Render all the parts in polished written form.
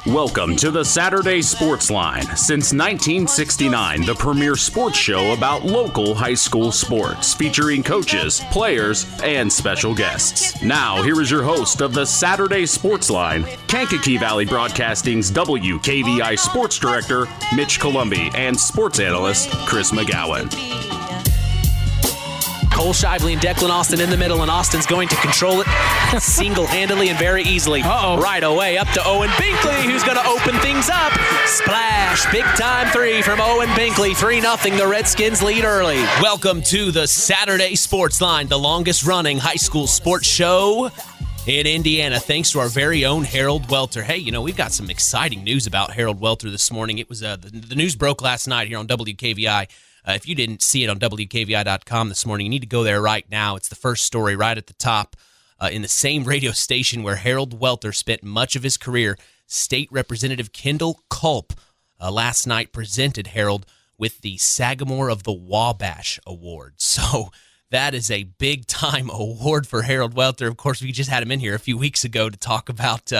Welcome to the Saturday Sports Line. Since 1969, the premier sports show about local high school sports, featuring coaches, players, and special guests. Now, here is your host of the Saturday Sports Line, Kankakee Valley Broadcasting's WKVI Sports Director, Mitch Columbi, and sports analyst, Chris McGowan. Cole Shively and Declan Austin in the middle, and Austin's going to control it single-handedly and very easily. Right away up to Owen Binkley, who's going to open things up. Splash, big-time three from Owen Binkley. 3-0, the Redskins lead early. Welcome to the Saturday Sports Line, the longest-running high school sports show in Indiana, thanks to our very own Harold Welter. Hey, you know, we've got some exciting news about Harold Welter this morning. It was the news broke last night here on WKVI. If you didn't see it on WKVI.com this morning, you need to go there right now. It's the first story right at the top. In the same radio station where Harold Welter spent much of his career, State Representative Kendall Culp last night presented Harold with the Sagamore of the Wabash Award. So that is a big-time award for Harold Welter. Of course, we just had him in here a few weeks ago to talk about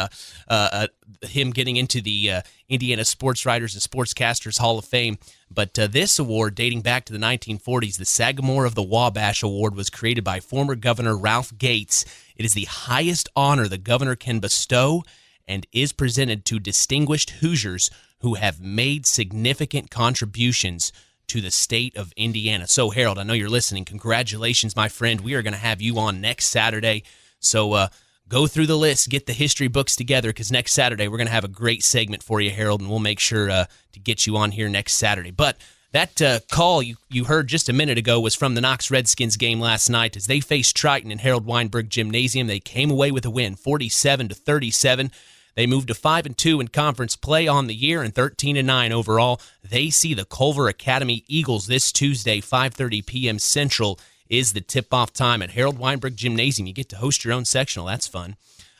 him getting into the Indiana Sports Writers and Sportscasters Hall of Fame. But this award, dating back to the 1940s, the Sagamore of the Wabash Award, was created by former Governor Ralph Gates. It is the highest honor the governor can bestow and is presented to distinguished Hoosiers who have made significant contributions to the state of Indiana. So, Harold, I know you're listening. Congratulations, my friend. We are going to have you on next Saturday. So go through the list, get the history books together, because next Saturday we're going to have a great segment for you, Harold, and we'll make sure to get you on here next Saturday. But that call you heard just a minute ago was from the Knox Redskins game last night as they faced Triton in Harold Weinberg Gymnasium. They came away with a win, 47-37. They moved to 5-2 in conference play on the year and 13-9 overall. They see the Culver Academy Eagles this Tuesday, 5:30 p.m. Central is the tip-off time at Harold Weinberg Gymnasium. You get to host your own sectional. That's fun.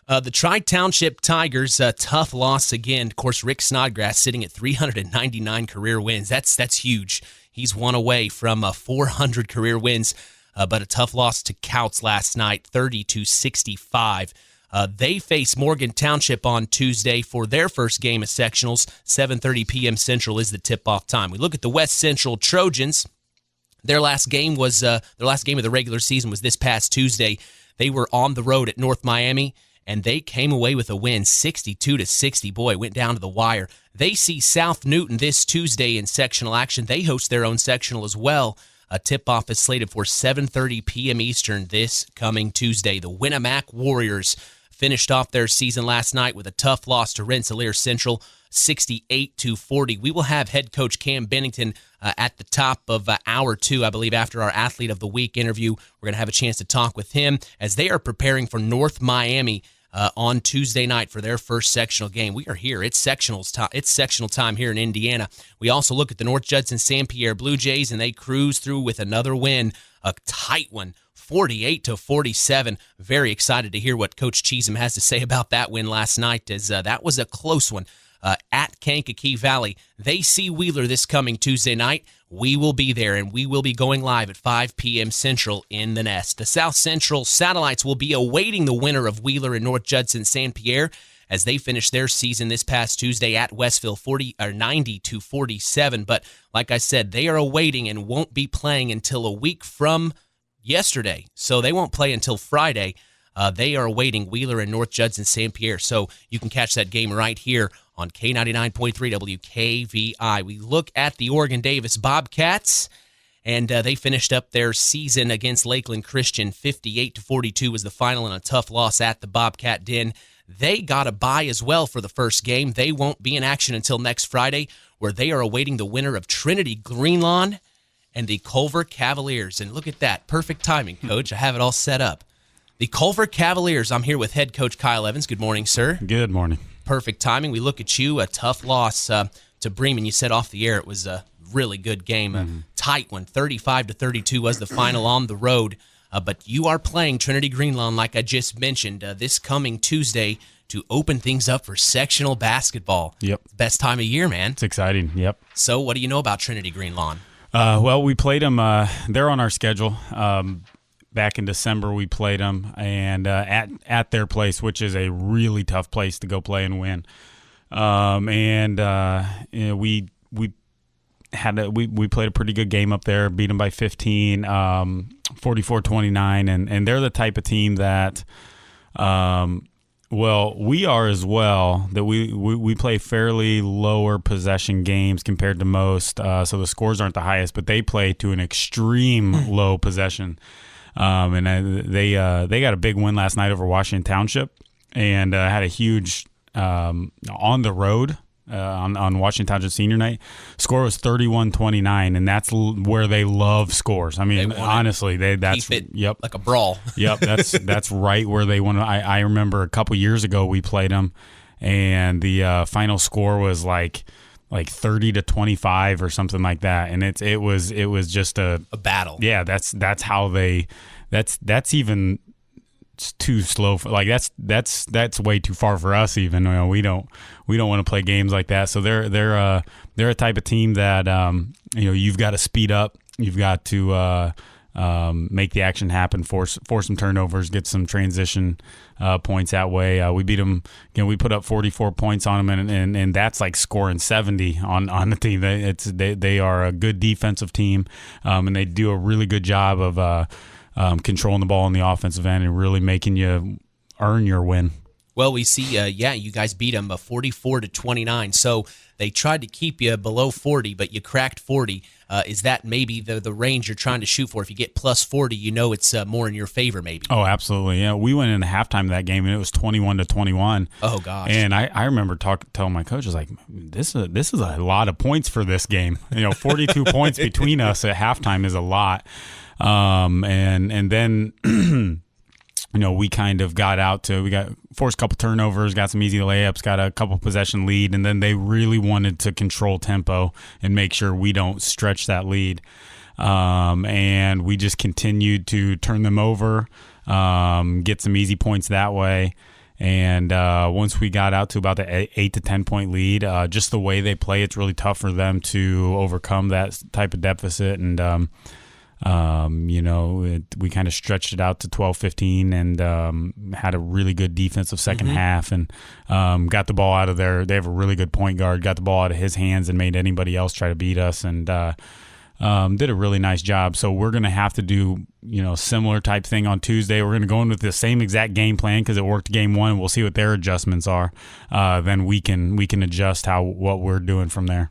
The Tri-Township Tigers, tough loss again. Of course, Rick Snodgrass sitting at 399 career wins. That's huge. He's one away from 400 career wins, but a tough loss to Couts last night, 30-65. They face Morgan Township on Tuesday for their first game of sectionals. 7:30 p.m. Central is the tip-off time. We look at the West Central Trojans. Their last game of the regular season was this past Tuesday. They were on the road at North Miami, and they came away with a win, 62-60. Boy, went down to the wire. They see South Newton this Tuesday in sectional action. They host their own sectional as well. A tip-off is slated for 7:30 p.m. Eastern this coming Tuesday. The Winamac Warriors finished off their season last night with a tough loss to Rensselaer Central, 68-40. We will have head coach Cam Bennington at the top of hour 2, I believe, after our Athlete of the Week interview. We're going to have a chance to talk with him as they are preparing for North Miami on Tuesday night for their first sectional game. We are here. It's sectional time here in Indiana. We also look at the North Judson-San Pierre Blue Jays, and they cruise through with another win, a tight one, 48-47. Very excited to hear what Coach Chezem has to say about that win last night, as that was a close one at Kankakee Valley. They see Wheeler this coming Tuesday night. We will be there, and we will be going live at 5 p.m. Central in the Nest. The South Central Satellites will be awaiting the winner of Wheeler and North Judson-San Pierre as they finish their season this past Tuesday at Westville, 90-47. But like I said, they are awaiting and won't be playing until a week from yesterday, so they won't play until Friday. They are awaiting Wheeler and North Judson-San Pierre, so you can catch that game right here on K99.3 WKVI. We look at the Oregon Davis Bobcats, and they finished up their season against Lakeland Christian. 58-42 was the final, and a tough loss at the Bobcat Den. They got a bye as well for the first game. They won't be in action until next Friday, where they are awaiting the winner of Trinity Greenlawn and the Culver Cavaliers. And look at that. Perfect timing, Coach. I have it all set up. The Culver Cavaliers. I'm here with head coach Kyle Evans. Good morning, sir. Good morning. Perfect timing. We look at you. A tough loss to Bremen. You said off the air it was a really good game. A tight one. 35-32 was the final on the road. But you are playing Trinity Greenlawn, like I just mentioned, this coming Tuesday to open things up for sectional basketball. Yep. Best time of year, man. It's exciting. Yep. So what do you know about Trinity Greenlawn? Well, we played them. They're on our schedule. Back in December, we played them, and at their place, which is a really tough place to go play and win. We played a pretty good game up there, beat them by 15, 44-29, and they're the type of team that, we are as well, that we play fairly lower possession games compared to most, so the scores aren't the highest, but they play to an extreme low possession. They got a big win last night over Washington Township, and had a huge on the road on Washington Township senior night. Score was 31-29, and that's where they love scores. I mean, honestly, that's keep it yep, like a brawl. Yep, that's right where they want to. I remember a couple years ago we played them, and the final score was like 30-25 or something like that, and it was just a battle. Yeah, that's how they. That's even too slow for, like that's way too far for us. Even we don't want to play games like that. So they're a type of team that you've got to speed up. You've got to make the action happen, force some turnovers, get some transition points that way. We beat them. We put up 44 points on them, and that's like scoring 70 on the team. They are a good defensive team, and they do a really good job of controlling the ball on the offensive end and really making you earn your win. Well, we see, you guys beat them 44-29. So they tried to keep you below 40, but you cracked 40. Is that maybe the range you're trying to shoot for? If you get plus 40, it's more in your favor, maybe. Oh, absolutely. Yeah, we went into halftime of that game, and it was 21-21. Oh gosh. And I remember telling my coach, I was like, this is a lot of points for this game. 42 points between us at halftime is a lot. And then we kind of we got forced a couple turnovers, got some easy layups, got a couple possession lead, and then they really wanted to control tempo and make sure we don't stretch that lead. And we just continued to turn them over, get some easy points that way. And once we got out to about the 8 to 10 point lead, just the way they play, it's really tough for them to overcome that type of deficit. And we kind of stretched it out to 12-15 and had a really good defensive second half, and got the ball out of there. They have a really good point guard, got the ball out of his hands and made anybody else try to beat us, and did a really nice job. So we're going to have to do similar type thing on Tuesday. We're going to go in with the same exact game plan because it worked game one, and we'll see what their adjustments are. Then we can adjust what we're doing from there.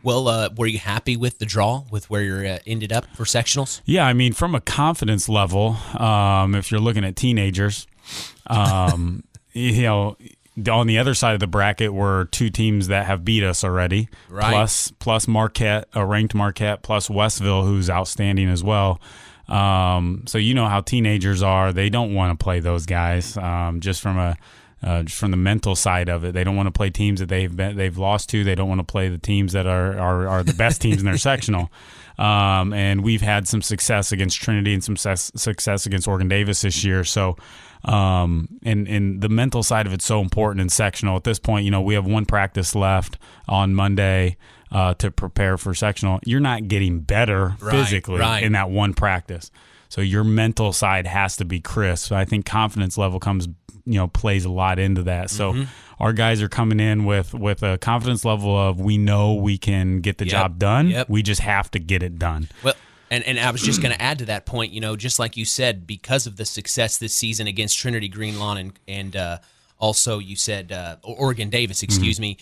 Well, were you happy with the draw, with where you ended up for sectionals? Yeah, I mean, from a confidence level, if you're looking at teenagers, on the other side of the bracket were two teams that have beat us already, right? Plus Marquette, a ranked Marquette, plus Westville, who's outstanding as well. So you know how teenagers are; they don't want to play those guys. Just from the mental side of it, they don't want to play teams that they've lost to. They don't want to play the teams that are the best teams in their sectional. And we've had some success against Trinity and some success against Oregon Davis this year. So, and the mental side of it's so important in sectional. At this point, we have one practice left on Monday to prepare for sectional. You're not getting better physically in that one practice. So your mental side has to be crisp. I think confidence level plays a lot into that. So our guys are coming in with a confidence level of, we know we can get the job done. Yep. We just have to get it done. Well, and I was just going to add to that point, just like you said, because of the success this season against Trinity Greenlawn and also you said Oregon Davis, excuse me,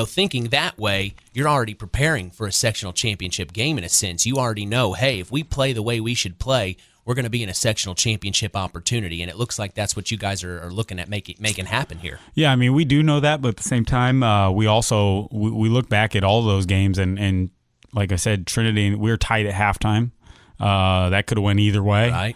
thinking that way, you're already preparing for a sectional championship game in a sense. You already know, hey, if we play the way we should play, we're going to be in a sectional championship opportunity, and it looks like that's what you guys are looking at making happen here. Yeah, I mean, we do know that, but at the same time, we also we look back at all those games, and like I said, Trinity, we were tight at halftime. That could have went either way. Right.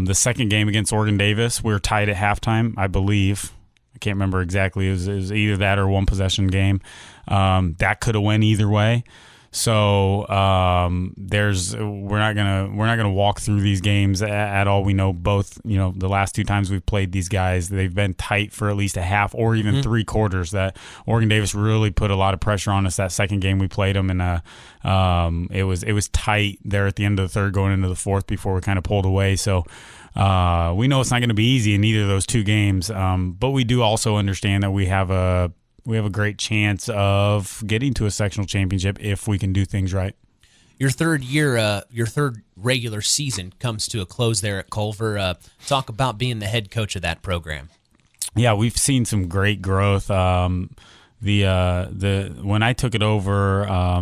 The second game against Oregon Davis, we were tight at halftime, I believe. I can't remember exactly. It was either that or one possession game. That could have went either way. So we're not gonna walk through these games at all. We know both. The last two times we've played these guys, they've been tight for at least a half or even three quarters. That Oregon Davis really put a lot of pressure on us that second game we played them, and it was tight there at the end of the third, going into the fourth before we kind of pulled away. So. We know it's not going to be easy in either of those two games, but we do also understand that we have a a great chance of getting to a sectional championship if we can do things right. Your third regular season comes to a close there at Culver. Talk about being the head coach of that program. Yeah, we've seen some great growth. When I took it over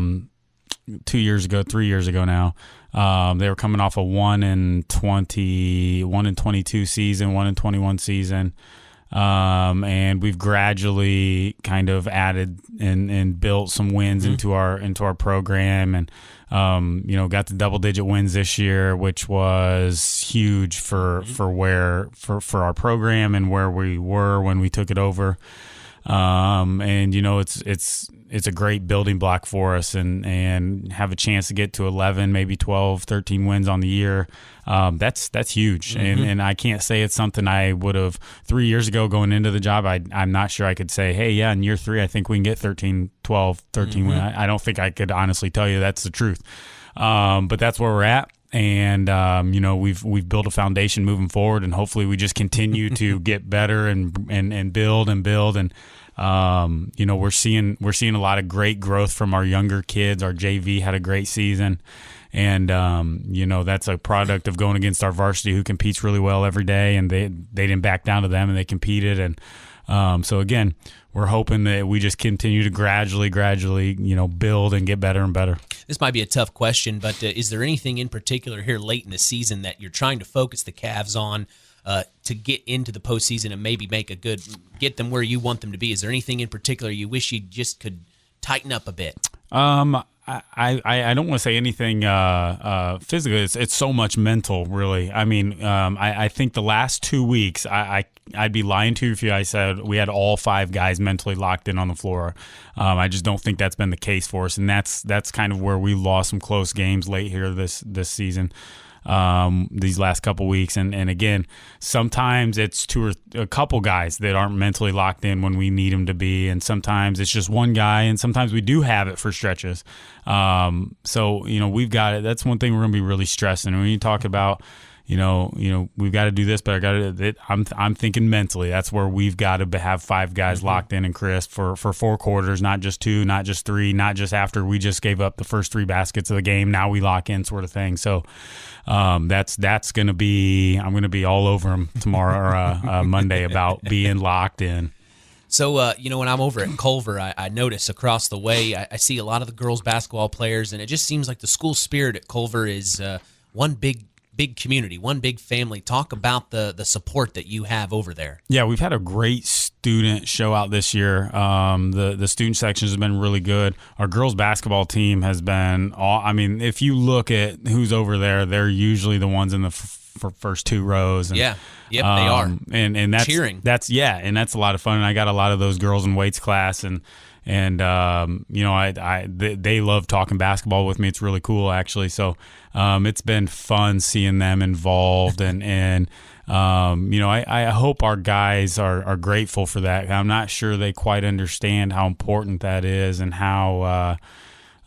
3 years ago now, they were coming off a 1-22 season, 1-21 season. And we've gradually kind of added and built some wins into our program, and got the double-digit wins this year, which was huge for our program and where we were when we took it over. It's a great building block for us, and have a chance to get to 11, maybe 12, 13 wins on the year. That's huge. And I can't say it's something I would have 3 years ago going into the job. I'm not sure I could say, hey, yeah, in year 3, I think we can get 13 wins. I don't think I could honestly tell you that's the truth. But that's where we're at. And we've built a foundation moving forward, and hopefully we just continue to get better and build. And we're seeing a lot of great growth from our younger kids. Our JV had a great season, and that's a product of going against our varsity, who competes really well every day, and they didn't back down to them, and they competed. And so again, we're hoping that we just continue to gradually, build and get better and better. This might be a tough question, but is there anything in particular here late in the season that you're trying to focus the Cavs on to get into the postseason and maybe get them where you want them to be? Is there anything in particular you wish you just could tighten up a bit? I don't want to say anything physical. It's so much mental, really. I mean, I think the last 2 weeks, I'd be lying to you if I said we had all 5 guys mentally locked in on the floor. I just don't think that's been the case for us, and that's kind of where we lost some close games late here this season. These last couple weeks, and again, sometimes it's a couple guys that aren't mentally locked in when we need them to be, and sometimes it's just one guy, and sometimes we do have it for stretches. So we've got it. That's one thing we're going to be really stressing when you talk about. We've got to do this, but I'm thinking mentally. That's where we've got to have 5 guys locked in and crisp for 4 quarters, not just 2, not just 3, not just after we just gave up the first 3 baskets of the game. Now we lock in, sort of thing. So that's going to be. I'm going to be all over them tomorrow or Monday about being locked in. So, when I'm over at Culver, I notice across the way, I see a lot of the girls basketball players, and it just seems like the school spirit at Culver is one big community, one big family. Talk about the support that you have over there. Yeah, we've had a great student show out this year. The student sections have been really good. Our girls basketball team has been if you look at who's over there, they're usually the ones in the first 2 rows. And, they are. And that's cheering. That's a lot of fun. And I got a lot of those girls in weights class, and they love talking basketball with me. It's really cool, actually. So it's been fun seeing them involved, and I hope our guys are grateful for that. I'm not sure they quite understand how important that is, and how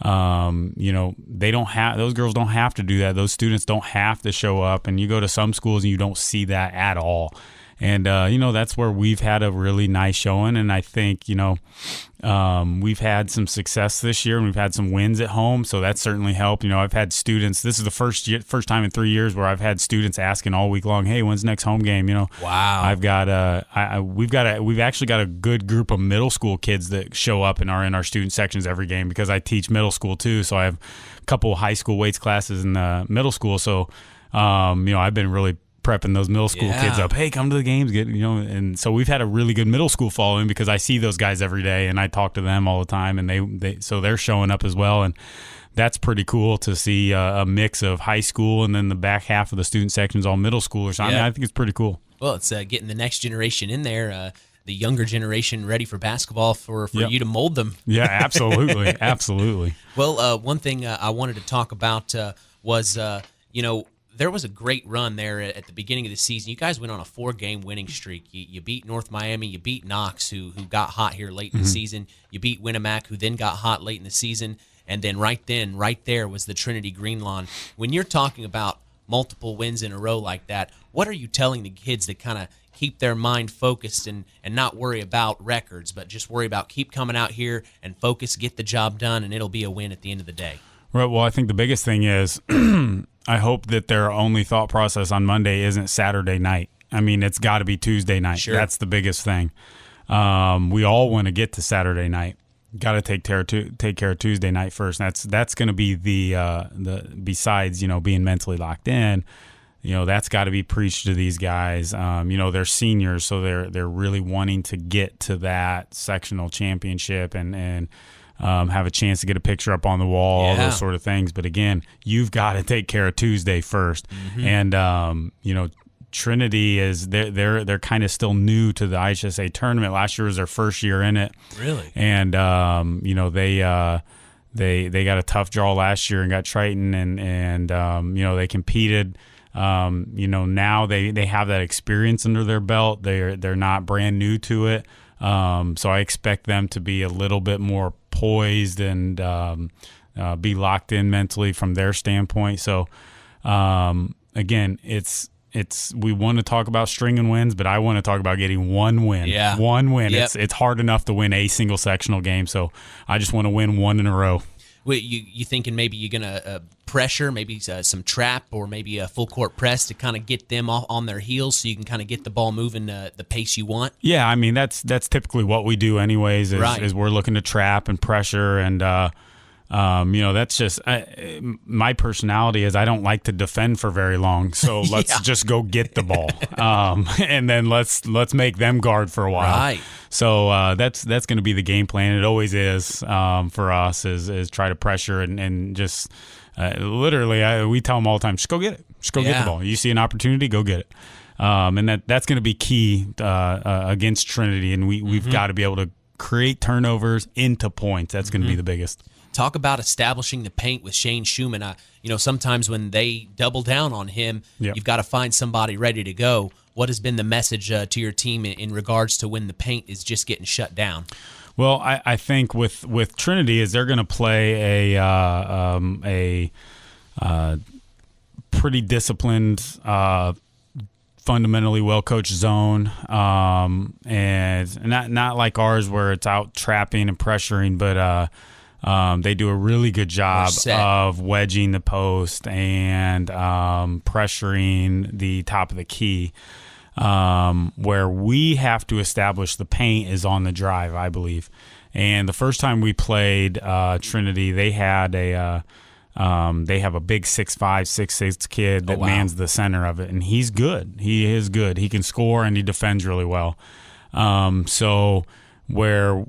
they don't have, those girls don't have to do that. Those students don't have to show up, and you go to some schools and you don't see that at all. And, that's where we've had a really nice showing. And I think, we've had some success this year, and we've had some wins at home. So that's certainly helped. I've had students, this is the first time in 3 years where I've had students asking all week long, hey, when's the next home game? Wow. I've got we've actually got a good group of middle school kids that show up and are in our student sections every game, because I teach middle school too. So I have a couple of high school weights classes in the middle school. So, I've been really prepping those middle school kids up. Hey, come to the games, and so we've had a really good middle school following, because I see those guys every day and I talk to them all the time, and so they're showing up as well, and that's pretty cool to see a mix of high school and then the back half of the student sections all middle schoolers. I think it's pretty cool. Well, it's getting the next generation in there. The younger generation ready for basketball for you to mold them. Yeah, absolutely. Absolutely. Well, one thing I wanted to talk about was, there was a great run there at the beginning of the season. You guys went on a 4-game winning streak. You beat North Miami. You beat Knox, who got hot here late in the season. You beat Winamac, who then got hot late in the season. And then right there was the Trinity Greenlawn. When you're talking about multiple wins in a row like that, what are you telling the kids that kind of keep their mind focused and not worry about records, but just worry about keep coming out here and focus, get the job done, and it'll be a win at the end of the day. Right. Well, I think the biggest thing is I hope that their only thought process on Monday isn't Saturday night. I mean, it's got to be Tuesday night. Sure. That's the biggest thing. We all want to get to Saturday night. Got to take care of Tuesday night first. That's going to be the besides being mentally locked in. That's got to be preached to these guys. They're seniors, so they're really wanting to get to that sectional championship and have a chance to get a picture up on the wall, all those sort of things. But again, you've got to take care of Tuesday first. Mm-hmm. And Trinity is they're kind of still new to the IHSA tournament. Last year was their first year in it. Really? And they got a tough draw last year and got Triton and they competed. Now they have that experience under their belt. They're not brand new to it. So I expect them to be a little bit more poised and be locked in mentally from their standpoint. So again, we want to talk about stringing wins, but I want to talk about getting one win. Yeah. One win. Yep. It's hard enough to win a single sectional game, so I just want to win one in a row. Wait, you thinking maybe you're gonna pressure, maybe some trap, or maybe a full court press to kind of get them on their heels, so you can kind of get the ball moving the pace you want? Yeah, I mean that's typically what we do anyways. Right. Is we're looking to trap and pressure and. That's just my personality is I don't like to defend for very long. So let's just go get the ball, and then let's make them guard for a while. Right. So that's going to be the game plan. It always is for us is try to pressure and just literally we tell them all the time, just go get it, just go get the ball. You see an opportunity, go get it. And that's going to be key against Trinity, and we've got to be able to create turnovers into points. That's going to be the biggest. Talk about establishing the paint with Shane Schumann. Sometimes when they double down on him, you've got to find somebody ready to go. What has been the message to your team in regards to when the paint is just getting shut down? Well, I think with Trinity is they're going to play a pretty disciplined, fundamentally well-coached zone, and not like ours where it's out trapping and pressuring, but they do a really good job of wedging the post and pressuring the top of the key. Where we have to establish the paint is on the drive, I believe. And the first time we played Trinity, they have a big 6'5", 6'6" kid that mans the center of it, and he's good. He is good. He can score and he defends really well. So where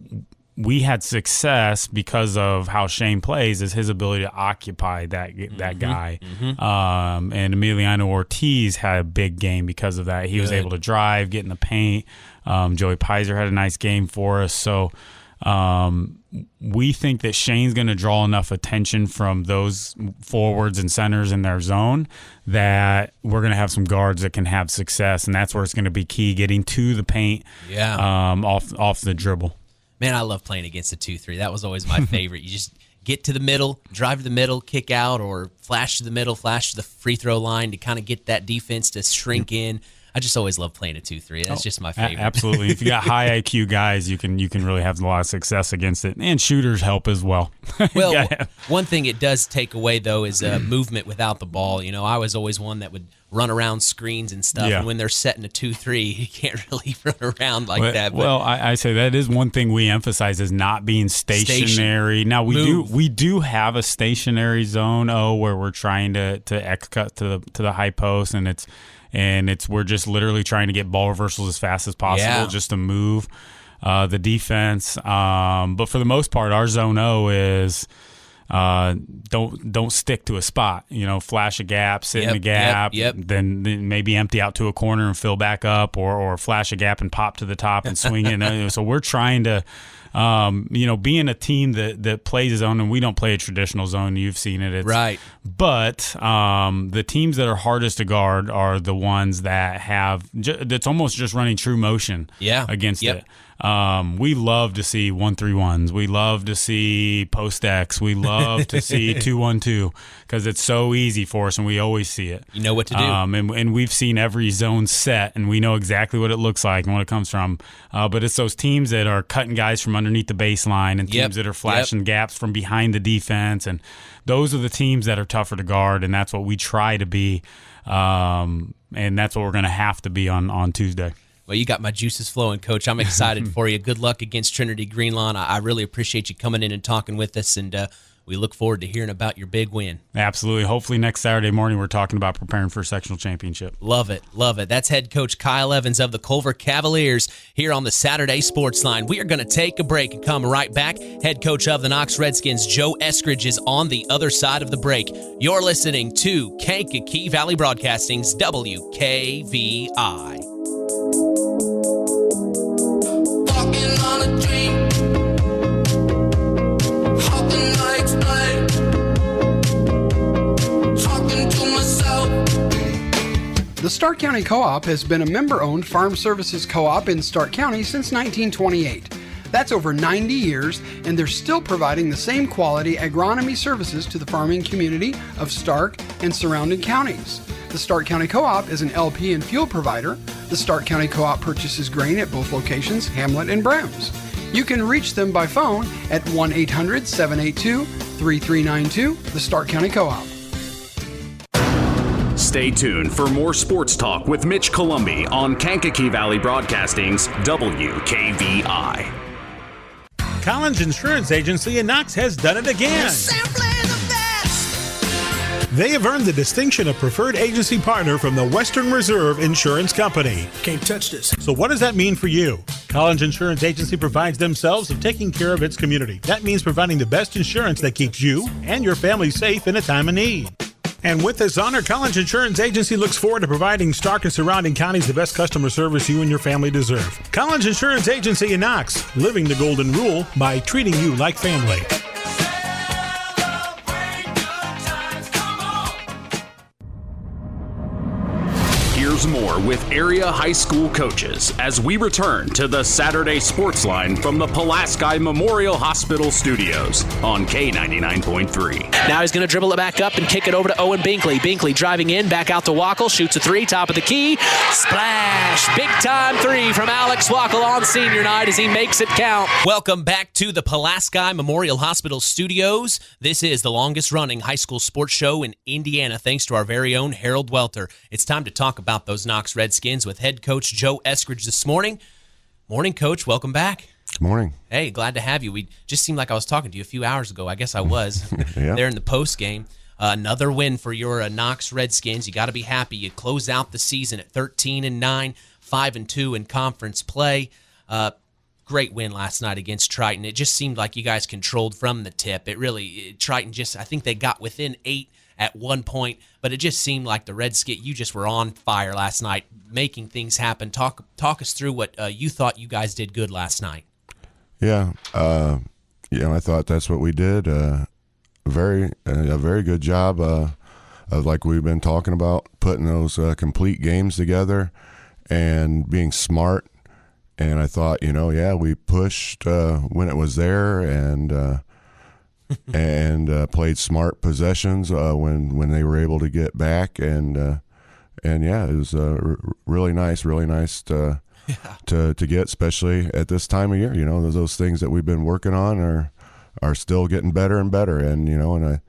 we had success because of how Shane plays is his ability to occupy that guy. Mm-hmm. And Emiliano Ortiz had a big game because of that. He was able to drive, get in the paint. Joey Pizer had a nice game for us. So we think that Shane's going to draw enough attention from those forwards and centers in their zone that we're going to have some guards that can have success, and that's where it's going to be key, getting to the paint off the dribble. Man, I love playing against the 2-3. That was always my favorite. You just get to the middle, drive to the middle, kick out, or flash to the middle, flash to the free throw line to kind of get that defense to shrink in. I just always love playing a 2-3. That's just my favorite. Absolutely. If you got high IQ guys, you can really have a lot of success against it, and shooters help as well. Well, one thing it does take away though is movement without the ball. I was always one that would run around screens and stuff, and when they're setting a 2-3, you can't really run around like that. But well, I say that is one thing we emphasize is not being stationary. Now we do have a stationary zone where we're trying to X cut to the high post, and we're just literally trying to get ball reversals as fast as possible just to move the defense. But for the most part, our zone O is don't stick to a spot. Flash a gap, sit in the gap, then maybe empty out to a corner and fill back up, or flash a gap and pop to the top and swing it. So we're trying to being a team that plays a zone, and we don't play a traditional zone. You've seen it. Right. But the teams that are hardest to guard are the ones that have that's almost just running true motion against it. We love to see 1-3-1s. We love to see post X. We love to see 2-1-2 because it's so easy for us, and we always see it. You know what to do. And we've seen every zone set, and we know exactly what it looks like and what it comes from. But it's those teams that are cutting guys from underneath the baseline and teams that are flashing gaps from behind the defense, and those are the teams that are tougher to guard, and that's what we try to be, and that's what we're going to have to be on Tuesday. Well, you got my juices flowing, Coach. I'm excited for you. Good luck against Trinity Greenlawn. I really appreciate you coming in and talking with us, and we look forward to hearing about your big win. Absolutely. Hopefully next Saturday morning we're talking about preparing for a sectional championship. Love it. Love it. That's head coach Kyle Evans of the Culver Cavaliers here on the Saturday Sports Line. We are going to take a break and come right back. Head coach of the Knox Redskins, Joe Eskridge, is on the other side of the break. You're listening to Kankakee Valley Broadcasting's WKVI. Walking on a dream. How can I explain? Talking to myself. The Stark County Co-op has been a member-owned farm services co-op in Stark County since 1928. That's over 90 years, and they're still providing the same quality agronomy services to the farming community of Stark and surrounding counties. The Stark County Co-op is an LP and fuel provider. The Stark County Co-op purchases grain at both locations, Hamlet and Brems. You can reach them by phone at 1-800-782-3392, the Stark County Co-op. Stay tuned for more sports talk with Mitch Columbi on Kankakee Valley Broadcasting's WKVI. Collins Insurance Agency in Knox has done it again. They have earned the distinction of preferred agency partner from the Western Reserve Insurance Company. Can't touch this. So what does that mean for you? Collins Insurance Agency provides themselves of taking care of its community. That means providing the best insurance that keeps you and your family safe in a time of need. And with this honor, Collins Insurance Agency looks forward to providing Stark and surrounding counties the best customer service you and your family deserve. Collins Insurance Agency in Knox, living the golden rule by treating you like family. Here's more with area high school coaches as we return to the Saturday Sports Line from the Pulaski Memorial Hospital Studios on K99.3. Now he's going to dribble it back up and kick it over to Owen Binkley. Binkley driving in, back out to Wackel, shoots a three, top of the key. Splash! Big time three from Alex Wackel on senior night as he makes it count. Welcome back to the Pulaski Memorial Hospital Studios. This is the longest running high school sports show in Indiana, thanks to our very own Harold Welter. It's time to talk about those Knox Redskins with head coach Joe Eskridge this morning. Morning, Coach. Welcome back. Good morning. Hey, glad to have you. We just seemed like I was talking to you a few hours ago. I guess I was there in the post game. Another win for your Knox Redskins. You got to be happy. You close out the season at 13-9, 5-2 in conference play. Great win last night against Triton. It just seemed like you guys controlled from the tip. Triton I think they got within 8 at one point, but it just seemed like the Redskins, you just were on fire last night, making things happen. Talk us through what you thought you guys did good last night. Yeah, I thought that's what we did. A very good job of, like we've been talking about, putting those complete games together and being smart. And I thought, we pushed when it was there and played smart possessions when they were able to get back. And it was really nice to get, especially at this time of year. Those things that we've been working on are still getting better and better. And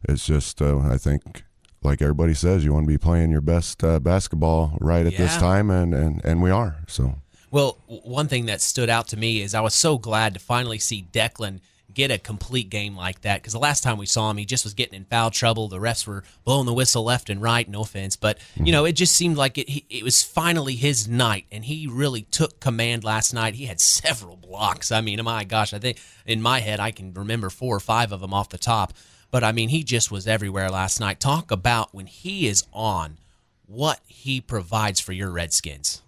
it's just I think, like everybody says, you want to be playing your best basketball right at this time, and we are. So. Well, one thing that stood out to me is I was so glad to finally see Declan get a complete game like that, because the last time we saw him, he just was getting in foul trouble. The refs were blowing the whistle left and right, no offense. But, it just seemed like it was finally his night, and he really took command last night. He had several blocks. I mean, my gosh, I think in my head I can remember 4 or 5 of them off the top. But, he just was everywhere last night. Talk about when he is on, what he provides for your Redskins.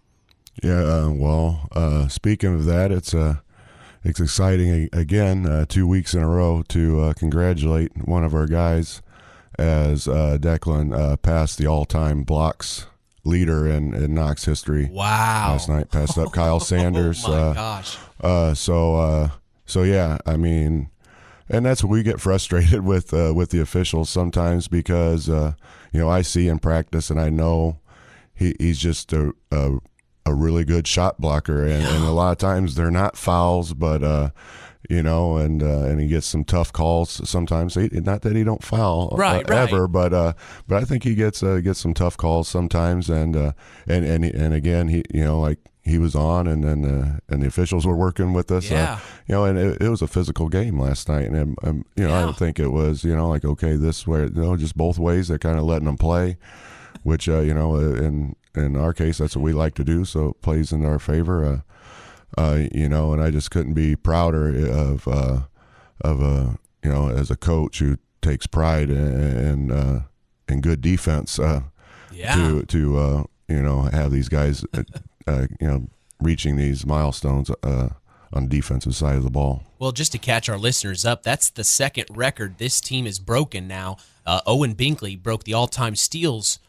Yeah, speaking of that, it's it's exciting again, 2 weeks in a row to congratulate one of our guys as Declan passed the all-time blocks leader in Knox history. Wow! Last night, passed up Kyle Sanders. Oh my gosh! So yeah, I mean, and that's what we get frustrated with the officials sometimes because I see in practice and I know he's just a really good shot blocker, and a lot of times they're not fouls, but and he gets some tough calls sometimes. Not that he don't foul ever, but I think he gets some tough calls sometimes, and again he was on, and then the officials were working with us, and it was a physical game last night, and I don't think it was okay, this way, just both ways. They're kind of letting them play, which in our case that's what we like to do, so it plays in our favor. And I just couldn't be prouder of as a coach who takes pride in good defense. To have these guys, reaching these milestones on the defensive side of the ball. Well, just to catch our listeners up, that's the second record this team has broken now. Owen Binkley broke the all-time steals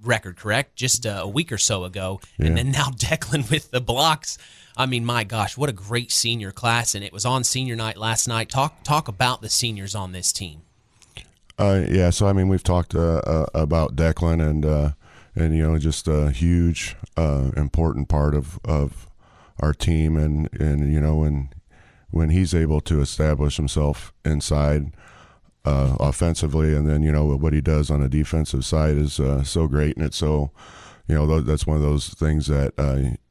record, correct? Just a week or so ago. Yeah. And then now Declan with the blocks. I mean, my gosh, what a great senior class. And it was on senior night last night. Talk about the seniors on this team. So I mean, we've talked about Declan and just a huge important part of our team, and when he's able to establish himself inside offensively, and then what he does on the defensive side is so great, and it's so that's one of those things that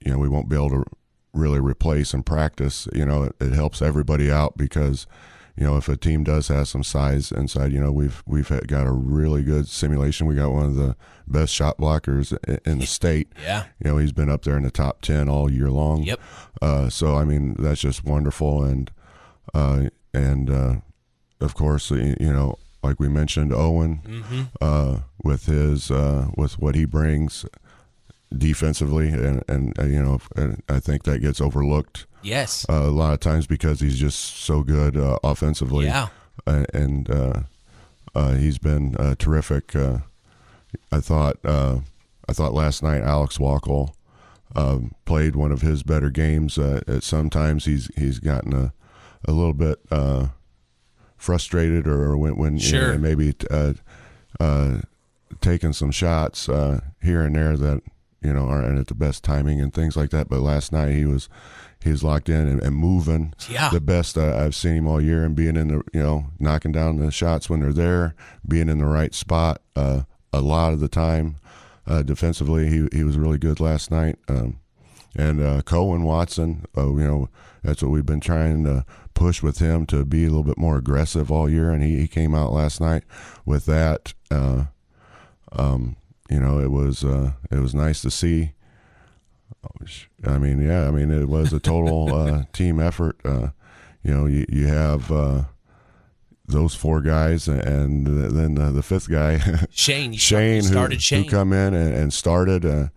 we won't be able to really replace in practice. It helps everybody out because if a team does have some size inside, we've got a really good simulation. We got one of the best shot blockers in the state. Yeah. He's been up there in the top 10 all year long. Yep. So I mean, that's just wonderful, and of course, like we mentioned, Owen, with his with what he brings defensively, and I think that gets overlooked. Yes. A lot of times because he's just so good offensively. Yeah. And he's been terrific. I thought last night Alex Wackel played one of his better games. At sometimes he's gotten a little bit frustrated, or when sure. Maybe taking some shots here and there that aren't at the best timing and things like that. But last night he was locked in and moving. Yeah. The best I've seen him all year, and being in the knocking down the shots when they're there, being in the right spot a lot of the time. Defensively, he was really good last night. And Cohen Watson, that's what we've been trying to push with him, to be a little bit more aggressive all year, and he came out last night with that. It was nice to see. It was a total team effort. You have those four guys, and then the fifth guy, Shane, who come in and started,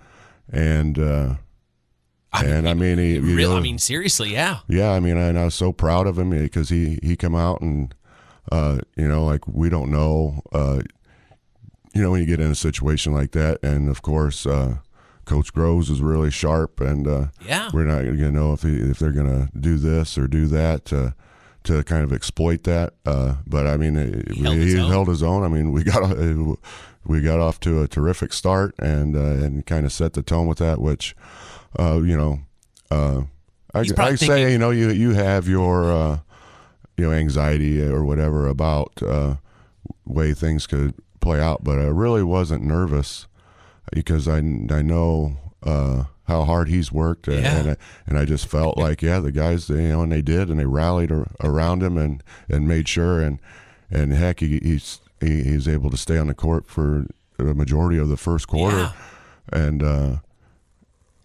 seriously, yeah. Yeah, and I was so proud of him because he come out and, like, we don't know, when you get in a situation like that, and of course, Coach Groves is really sharp, and we're not going to know if they're going to do this or do that to kind of exploit that. But he held his own. We got off to a terrific start, and kind of set the tone with that, which, I say, you have your anxiety or whatever about way things could play out, but I really wasn't nervous because I know how hard he's worked, and I just felt like the guys, and they did, and they rallied around him and made sure, and heck, he's able to stay on the court for the majority of the first quarter, and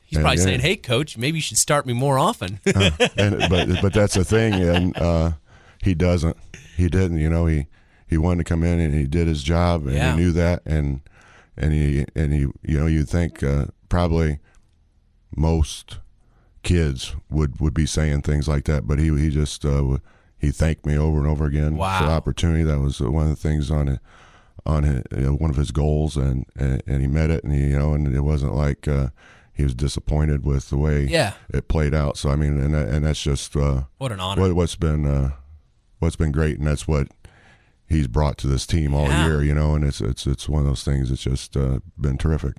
he's probably saying, "Hey, coach, maybe you should start me more often." But that's the thing, and he doesn't. He didn't. He wanted to come in and he did his job, and he knew that, and he you'd think probably most kids would be saying things like that. But he just he thanked me over and over again for the opportunity. That was one of the things on one of his goals, and he met it, and and it wasn't like he was disappointed with the way it played out. So I mean, and that's just what an honor. What's been great, and that's what he's brought to this team all year. And it's one of those things that's just been terrific.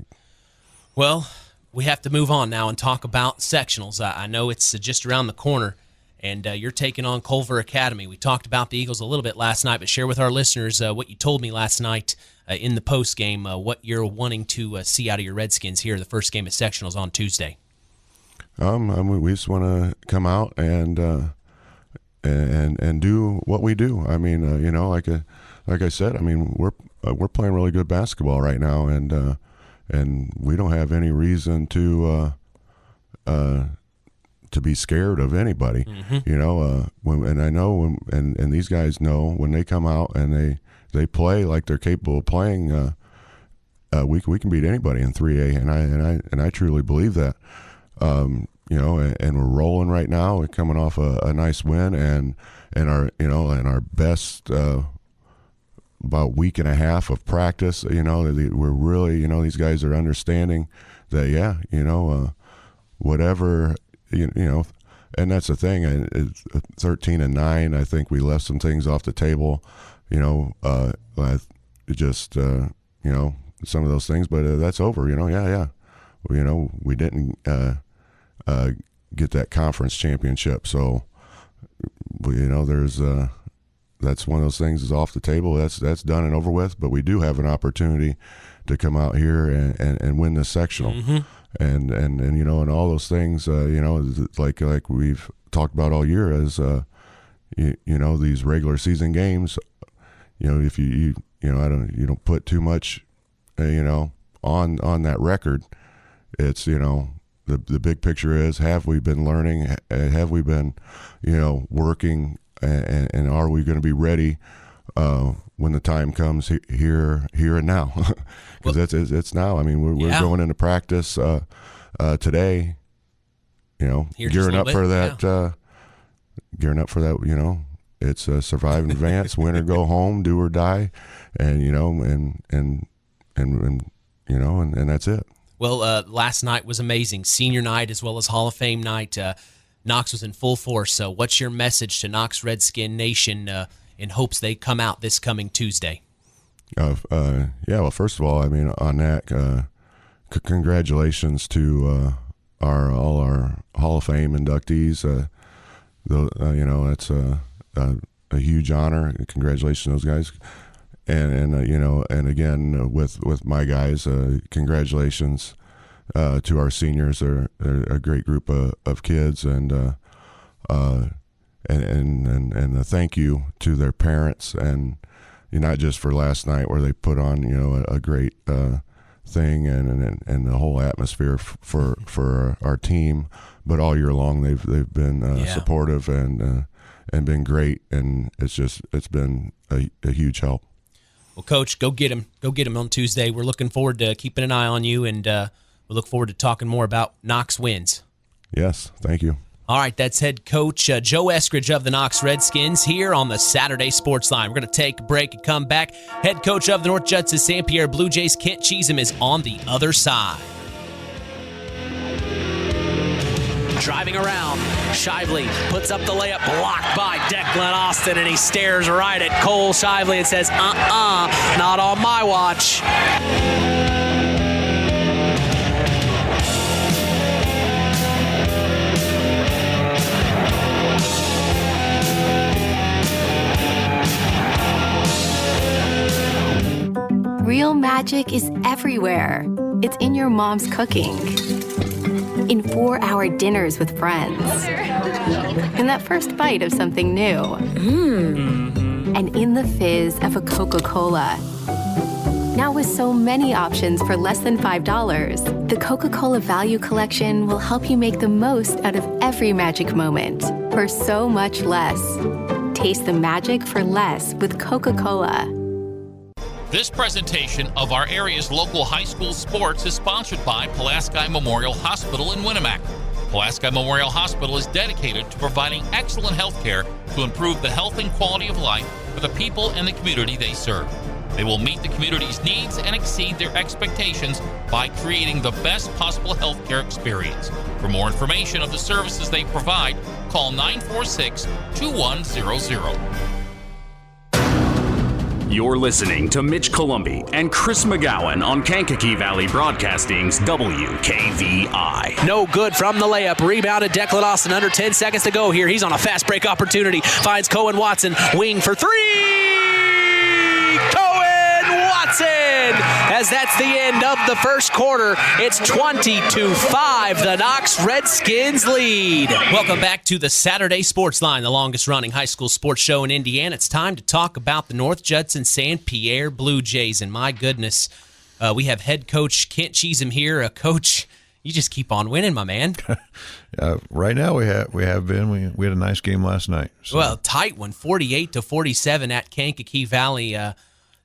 Well, we have to move on now and talk about sectionals. I know it's just around the corner, and you're taking on Culver Academy. We talked about the Eagles a little bit last night, but share with our listeners what you told me last night in the post game, what you're wanting to see out of your Redskins here, the first game of sectionals on Tuesday. We just want to come out and do what we do. I mean, like I said, I mean, we're playing really good basketball right now, and we don't have any reason to be scared of anybody. And I know and these guys know when they come out and they play like they're capable of playing, we can beat anybody in 3A, and I truly believe that. And we're rolling right now. We're coming off a nice win, and our best about week and a half of practice. We're really, these guys are understanding that whatever and that's the thing. It's 13-9. I think we left some things off the table. Just some of those things, but that's over. We didn't get that conference championship, so there's that's one of those things is off the table. That's done and over with. But we do have an opportunity to come out here and win this sectional, and all those things. Like we've talked about all year as these regular season games. If you don't put too much on that record, it's the big picture is, have we been learning? Have we been working? And are we going to be ready when the time comes here and now? Because it's now. I mean, we're going into practice today. Gearing up for that. Gearing up for that. It's survive and advance, win or go home, do or die, and and that's it. Well, last night was amazing. Senior night as well as Hall of Fame night. Knox was in full force. So what's your message to Knox Redskin Nation in hopes they come out this coming Tuesday? Well, first of all, I mean, on that, congratulations to all our Hall of Fame inductees. That's a huge honor. Congratulations to those guys. And again, with my guys, congratulations to our seniors. They're a great group of kids, and a thank you to their parents, and not just for last night where they put on a great thing and the whole atmosphere for our team, but all year long they've been supportive and been great, and it's been a huge help. Well, Coach, go get him. Go get him on Tuesday. We're looking forward to keeping an eye on you, and we look forward to talking more about Knox wins. Yes, thank you. All right, that's head coach Joe Eskridge of the Knox Redskins here on the Saturday Sports Line. We're going to take a break and come back. Head coach of the North Judson-San Pierre Blue Jays, Kent Chezem, is on the other side. Driving around, Shively puts up the layup, blocked by Declan Austin, and he stares right at Cole Shively and says, not on my watch. Real magic is everywhere. It's in your mom's cooking, in 4-hour dinners with friends, in that first bite of something new, and in the fizz of a Coca-Cola. Now with so many options for less than $5, the Coca-Cola Value Collection will help you make the most out of every magic moment for so much less. Taste the magic for less with Coca-Cola. This presentation of our area's local high school sports is sponsored by Pulaski Memorial Hospital in Winamac. Pulaski Memorial Hospital is dedicated to providing excellent health care to improve the health and quality of life for the people and the community they serve. They will meet the community's needs and exceed their expectations by creating the best possible health care experience. For more information of the services they provide, call 946-2100. You're listening to Mitch Columbi and Chris McGowan on Kankakee Valley Broadcasting's WKVI. No good from the layup. Rebounded Declan Austin. Under 10 seconds to go here. He's on a fast break opportunity. Finds Cohen Watson. Wing for three. Cohen Watson. As that's the end of the first quarter. It's 20-5. The Knox Redskins lead. Welcome back to the Saturday Sports Line, the longest running high school sports show in Indiana. It's time to talk about the North Judson-San Pierre Blue Jays. And my goodness, we have head coach Kent Chezem here. Coach, you just keep on winning, my man. Right now we have been. We had a nice game last night. So. Well, tight one, 48-47 at Kankakee Valley.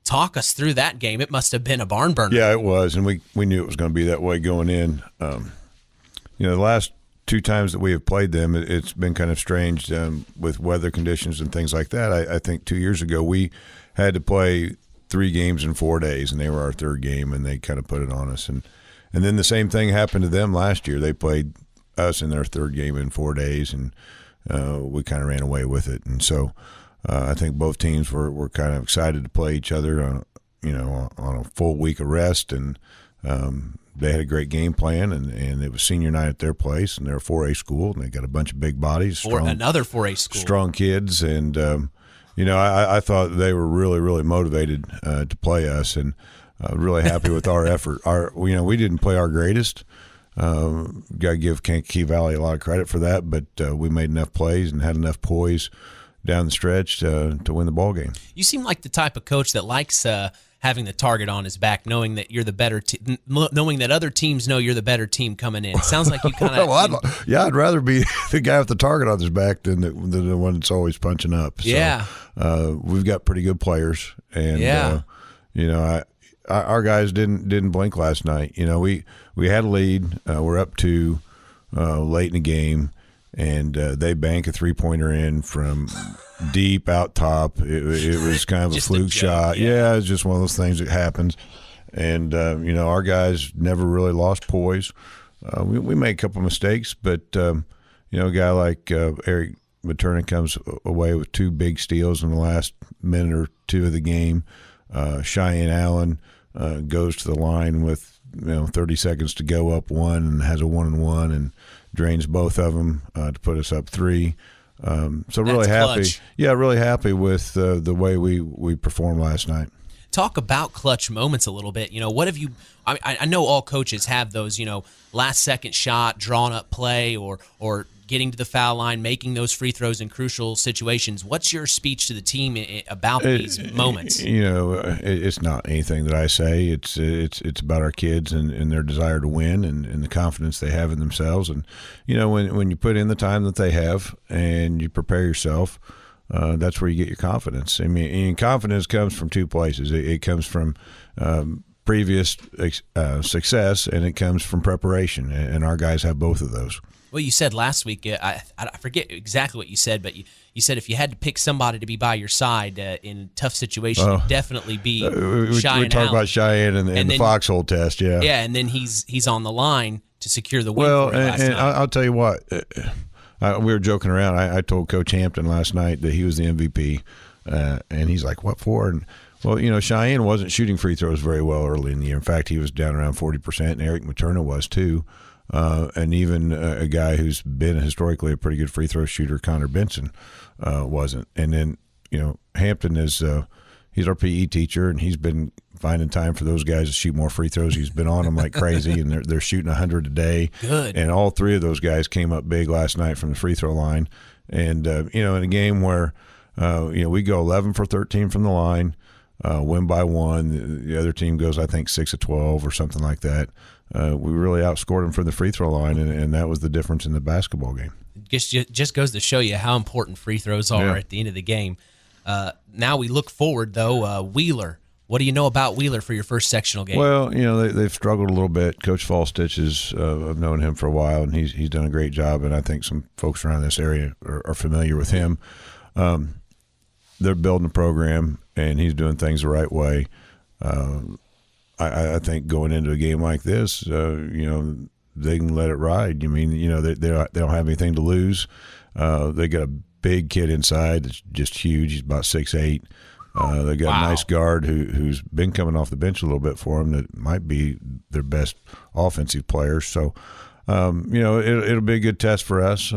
Talk us through that game. It must have been a barn burner. Yeah, it was, and we knew it was going to be that way going in. The last two times that we have played them, it's been kind of strange with weather conditions and things like that. I think 2 years ago we had to play 3 games in 4 days, and they were our third game, and they kind of put it on us. And then the same thing happened to them last year. They played us in their third game in 4 days, and we kind of ran away with it. And so I think both teams were kind of excited to play each other, on a full week of rest, and they had a great game plan, and it was senior night at their place, and they're a 4A school, and they got a bunch of big bodies, another 4A school, strong kids, and I thought they were really, really motivated to play us, and really happy with our effort. We didn't play our greatest. Got to give Kankakee Valley a lot of credit for that, but we made enough plays and had enough poise down the stretch to win the ball game. You seem like the type of coach that likes having the target on his back, knowing that you're the better knowing that other teams know you're the better team coming in. Sounds like you kind of I'd rather be the guy with the target on his back than the one that's always punching up. So, yeah. We've got pretty good players, and our guys didn't blink last night. We had a lead. We're up to late in the game, and they bank a 3-pointer in from deep out top. It was kind of a fluke shot. Yeah, it's just one of those things that happens. And, our guys never really lost poise. We made a couple of mistakes, but, a guy like Eric Materna comes away with 2 big steals in the last minute or 2 of the game. Cheyenne Allen goes to the line with 30 seconds to go, up 1, and has a 1-and-1 and drains both of them to put us up 3. So really happy. Clutch. Yeah, really happy with the way we performed last night. Talk about clutch moments a little bit. What have you – I know all coaches have those, last-second shot, drawn-up play, or getting to the foul line, making those free throws in crucial situations. What's your speech to the team about these moments? It's not anything that I say. It's about our kids and their desire to win and the confidence they have in themselves. And, when you put in the time that they have and you prepare yourself, that's where you get your confidence. I mean, confidence comes from 2 places. It comes from previous success, and it comes from preparation, and our guys have both of those. Well, you said last week, I forget exactly what you said, but you said if you had to pick somebody to be by your side in tough situations, it'd definitely be Cheyenne. We talked about Cheyenne and the foxhole test, yeah. Yeah, and then he's on the line to secure the win. Well, for last night. I'll tell you what, we were joking around. I told Coach Hampton last night that he was the MVP, and he's like, "What for?" And well, Cheyenne wasn't shooting free throws very well early in the year. In fact, he was down around 40%, and Eric Materna was too. And even a guy who's been historically a pretty good free throw shooter, Connor Benson, wasn't. And then, Hampton is he's our PE teacher, and he's been finding time for those guys to shoot more free throws. He's been on them like crazy, and they're shooting 100 a day. Good. And all 3 of those guys came up big last night from the free throw line. And, in a game where, we go 11 for 13 from the line, win by 1. The other team goes, I think, 6 of 12 or something like that. We really outscored them from the free throw line, and that was the difference in the basketball game. Just goes to show you how important free throws are at the end of the game. Now we look forward, though. Wheeler What do you know about Wheeler for your first sectional game? Well, they've struggled a little bit. Coach Fallstitch I've known him for a while, and he's done a great job, and I think some folks around this area are familiar with him. They're building a program, and he's doing things the right way. I think going into a game like this, they can let it ride. I mean, they don't have anything to lose. They got a big kid inside that's just huge. He's about 6'8". They got a nice guard who's been coming off the bench a little bit for them. That might be their best offensive player. So, it'll be a good test for us.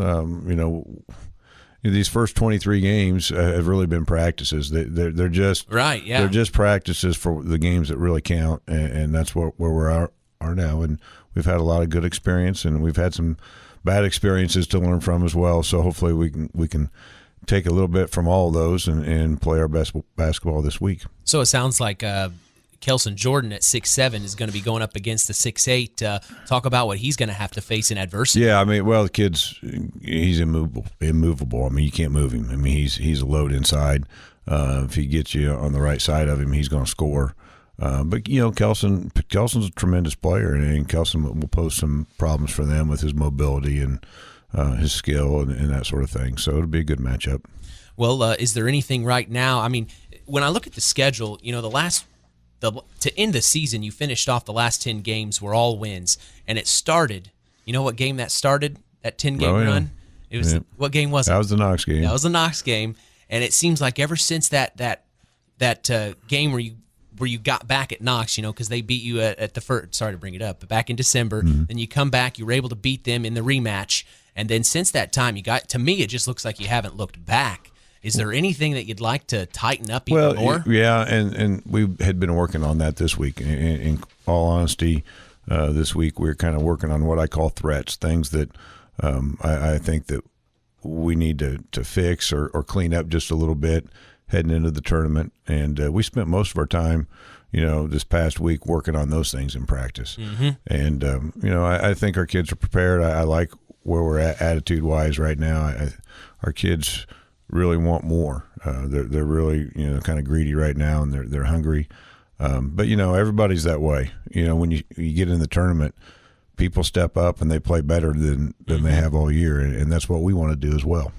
These first 23 games have really been practices. They're just right. Yeah, they're just practices for the games that really count, and that's where we are now. And we've had a lot of good experience, and we've had some bad experiences to learn from as well. So hopefully we can take a little bit from all of those and play our best basketball this week. So it sounds like Kelson Jordan at 6'7" is going to be going up against the 6'8". Talk about what he's going to have to face in adversity. Yeah, I mean, well, the kid's he's immovable. I mean, you can't move him. I mean, he's a load inside. If he gets you on the right side of him, he's going to score. But Kelson's a tremendous player, and Kelson will pose some problems for them with his mobility and his skill and that sort of thing. So it'll be a good matchup. Well, is there anything right now? I mean, when I look at the schedule, to end the season, you finished off the last 10 games were all wins, and it started. You know what game that started? That 10-game run. It was what game was it? That was the Knox game. That was the Knox game, and it seems like ever since that game where you got back at Knox, because they beat you at the first. Sorry to bring it up, but back in December, then you come back, you were able to beat them in the rematch, and then since that time, to me, it just looks like you haven't looked back. Is there anything that you'd like to tighten up even more? Yeah, and we had been working on that this week. In all honesty, this week we're kind of working on what I call threats, things that I think that we need to fix or clean up just a little bit heading into the tournament. And we spent most of our time, this past week working on those things in practice. Mm-hmm. And, I think our kids are prepared. I like where we're at attitude-wise right now. Our kids really want more. They're really kind of greedy right now, and they're hungry. But everybody's that way. When you get in the tournament, people step up and they play better than they have all year, and that's what we want to do as well.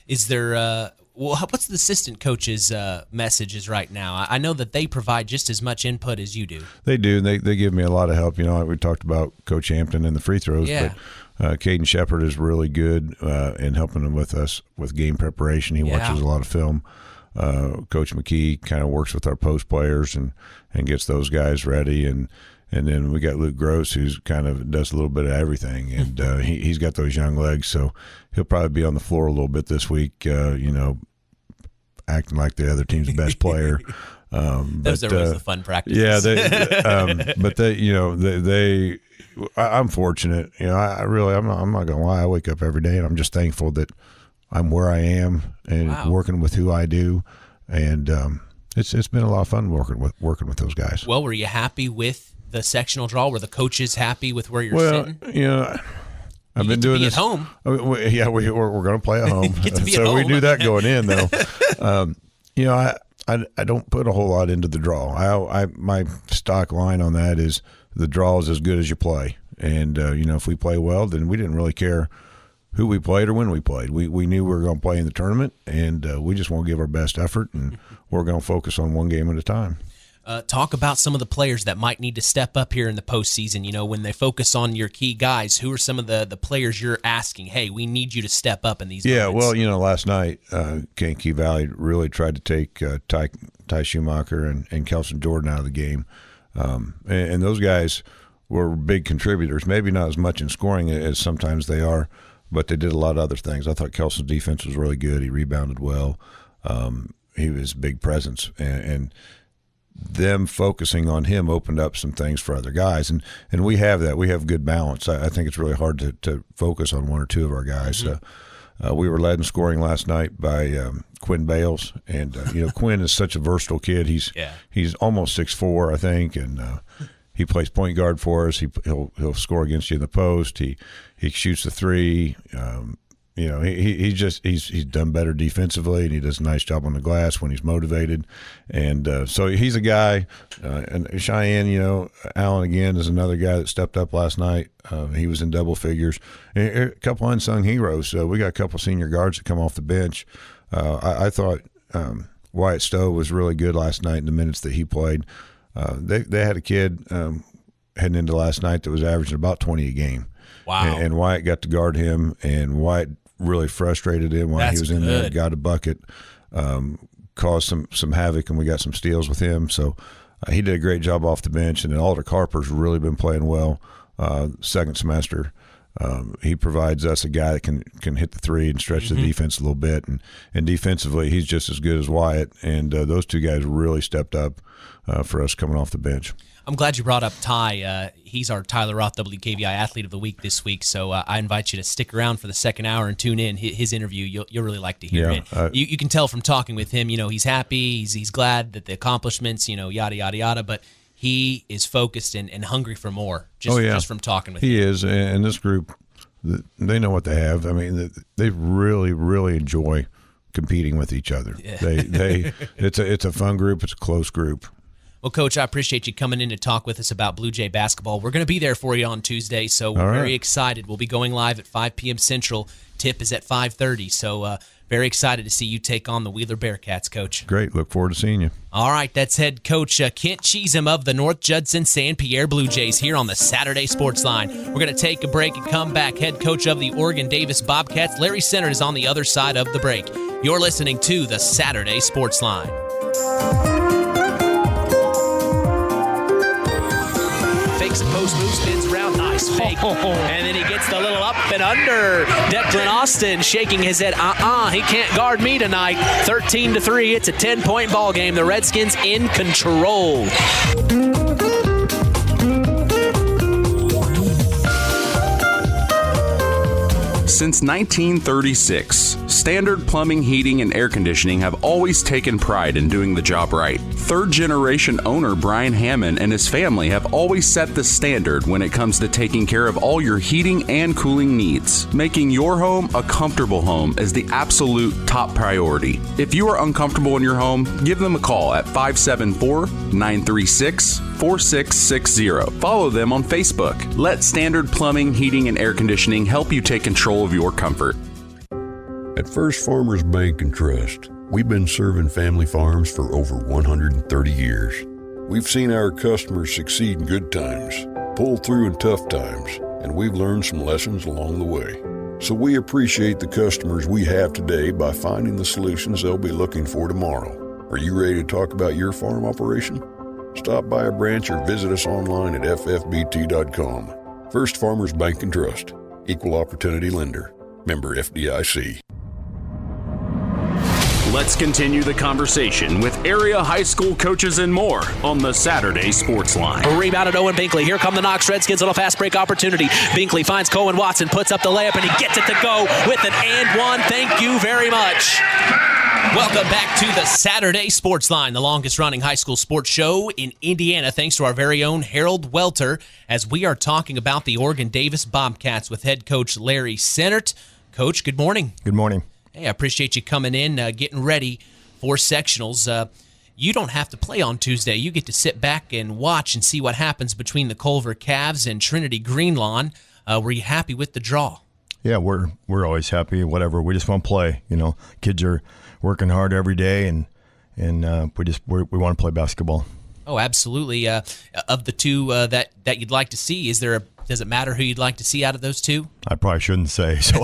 Is there what's the assistant coach's messages right now? I know that they provide just as much input as you do. They do. They give me a lot of help. We talked about Coach Hampton and the free throws, but Caden Shepard is really good in helping them with us with game preparation. He watches a lot of film. Coach McKee kind of works with our post players and gets those guys ready. And then we got Luke Gross, who's kind of does a little bit of everything. And he's got those young legs, so he'll probably be on the floor a little bit this week, acting like the other team's best player. Those are always the fun practices. Yeah, but I'm fortunate. I'm not gonna lie. I wake up every day and I'm just thankful that I'm where I am and working with who I do, and it's been a lot of fun working with those guys. Well, were you happy with the sectional draw? Were the coaches happy with where you're sitting? I've been doing this at home. We're going to play at home, so we knew that going in though. I don't put a whole lot into the draw. My stock line on that is the draw is as good as you play. And, if we play well, then we didn't really care who we played or when we played. We knew we were going to play in the tournament, and we just want to give our best effort, and we're going to focus on one game at a time. Talk about some of the players that might need to step up here in the postseason. When they focus on your key guys, who are some of the players you're asking, hey, we need you to step up in these moments? Well, last night, Kankakee Valley really tried to take Ty Schumacher and Kelson Jordan out of the game. And those guys were big contributors, maybe not as much in scoring as sometimes they are, but they did a lot of other things. I thought Kelson's defense was really good. He rebounded well. He was a big presence, and them focusing on him opened up some things for other guys, and we have that. We have good balance. I think it's really hard to focus on one or two of our guys. Mm-hmm. We were led in scoring last night by Quinn Bales, and Quinn is such a versatile kid. He's almost 6'4", I think, and he plays point guard for us. He'll score against you in the post. He shoots the three. he's done better defensively, and he does a nice job on the glass when he's motivated. And so he's a guy. And Cheyenne, Allen again is another guy that stepped up last night. He was in double figures. And a couple unsung heroes. So we got a couple senior guards that come off the bench. I thought Wyatt Stowe was really good last night in the minutes that he played. They had a kid heading into last night that was averaging about 20 a game. Wow. And Wyatt got to guard him, and Wyatt really frustrated him while he was in there, got a bucket, caused some havoc, and we got some steals with him. So he did a great job off the bench, and then Alder Carper's really been playing well second semester. He provides us a guy that can hit the three and stretch the defense a little bit, and defensively he's just as good as Wyatt, and those two guys really stepped up for us coming off the bench. I'm glad you brought up Ty. He's our Tyler Roth WKVI Athlete of the Week this week, so I invite you to stick around for the second hour and tune in. His interview, you'll really like to hear it. You can tell from talking with him, he's happy, he's glad that the accomplishments, yada, yada, yada, but he is focused and hungry for more just from talking with him. He is, and this group, they know what they have. I mean, they really, really enjoy competing with each other. Yeah. It's a fun group. It's a close group. Well, Coach, I appreciate you coming in to talk with us about Blue Jay basketball. We're going to be there for you on Tuesday, so we're very excited. We'll be going live at 5 p.m. Central. Tip is at 5:30, so very excited to see you take on the Wheeler Bearcats, Coach. Great. Look forward to seeing you. All right, that's head coach Kent Chezem of the North Judson-San Pierre Blue Jays here on the Saturday Sports Line. We're going to take a break and come back. Head coach of the Oregon Davis Bobcats, Larry Sennert, is on the other side of the break. You're listening to the Saturday Sports Line. Fakes a post move, spins around, nice fake. And then he gets the little up and under. Declan Austin shaking his head. He can't guard me tonight. 13-3. It's a 10-point ball game. The Redskins in control. Since 1936, Standard Plumbing, Heating, and Air Conditioning have always taken pride in doing the job right. Third-generation owner Brian Hammond and his family have always set the standard when it comes to taking care of all your heating and cooling needs. Making your home a comfortable home is the absolute top priority. If you are uncomfortable in your home, give them a call at 574-936-4660. Follow them on Facebook. Let Standard Plumbing, Heating, and Air Conditioning help you take control of your comfort. At First Farmers Bank and Trust, we've been serving family farms for over 130 years. We've seen our customers succeed in good times, pull through in tough times, and we've learned some lessons along the way. So we appreciate the customers we have today by finding the solutions they'll be looking for tomorrow. Are you ready to talk about your farm operation? Stop by a branch or visit us online at ffbt.com. First Farmers Bank and Trust. Equal Opportunity Lender. Member FDIC. Let's continue the conversation with area high school coaches and more on the Saturday Sports Line. Rebounded Owen Binkley. Here come the Knox Redskins on a fast break opportunity. Binkley finds Cohen Watson, puts up the layup, and he gets it to go with an and one. Thank you very much. Welcome back to the Saturday Sports Line, the longest running high school sports show in Indiana, thanks to our very own Harold Welter, as we are talking about the Oregon Davis Bobcats with head coach Larry Sennert. Coach, good morning. Good morning. Hey, I appreciate you coming in, getting ready for sectionals. You don't have to play on Tuesday. You get to sit back and watch and see what happens between the Culver Cavs and Trinity Greenlawn. Were you happy with the draw? Yeah, we're always happy. Whatever, we just want to play. Kids are working hard every day, and we want to play basketball. Oh, absolutely. Of the two that you'd like to see, does it matter who you'd like to see out of those two? I probably shouldn't say. So.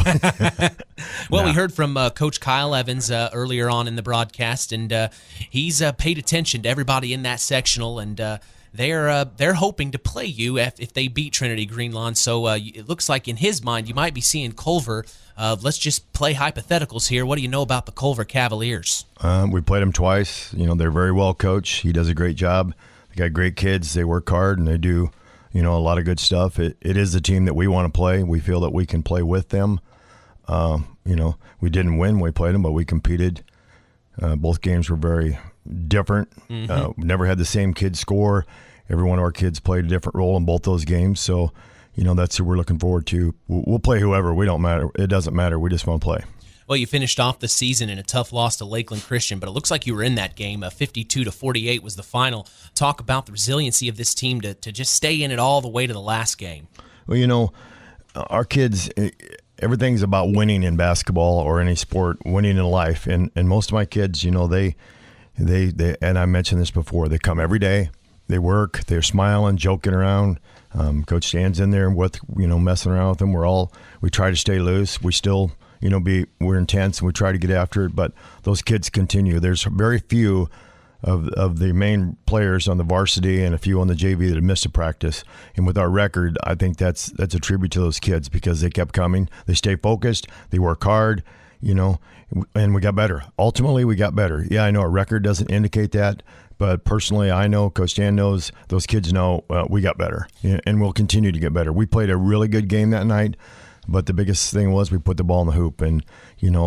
Well, we heard from Coach Kyle Evans earlier on in the broadcast, and he's paid attention to everybody in that sectional, and they're hoping to play you if they beat Trinity Greenlawn. So it looks like in his mind you might be seeing Culver. Let's just play hypotheticals here. What do you know about the Culver Cavaliers? We played them twice. They're very well coached. He does a great job. They got great kids. They work hard, and they do a lot of good stuff. It is the team that we want to play. We feel that we can play with them. We didn't win when we played them, but we competed. Both games were very different. Never had the same kids score. Every one of our kids played a different role in both those games. So, that's who we're looking forward to. We'll play whoever. We don't matter. It doesn't matter. We just want to play. Well, you finished off the season in a tough loss to Lakeland Christian, but it looks like you were in that game. 52-48 was the final. Talk about the resiliency of this team to just stay in it all the way to the last game. Well, our kids, everything's about winning in basketball or any sport, winning in life. And most of my kids, they and I mentioned this before, they come every day, they work, they're smiling, joking around. Coach Stan's in there with, messing around with them. We try to stay loose. We still, we're intense and we try to get after it, but those kids continue. There's very few of the main players on the varsity and a few on the JV that have missed a practice. And with our record, I think that's a tribute to those kids because they kept coming. They stay focused. They work hard, and we got better. Ultimately, we got better. Yeah, I know our record doesn't indicate that, but personally, I know, Coach Stan knows, those kids know we got better, and we'll continue to get better. We played a really good game that night, but the biggest thing was we put the ball in the hoop, and,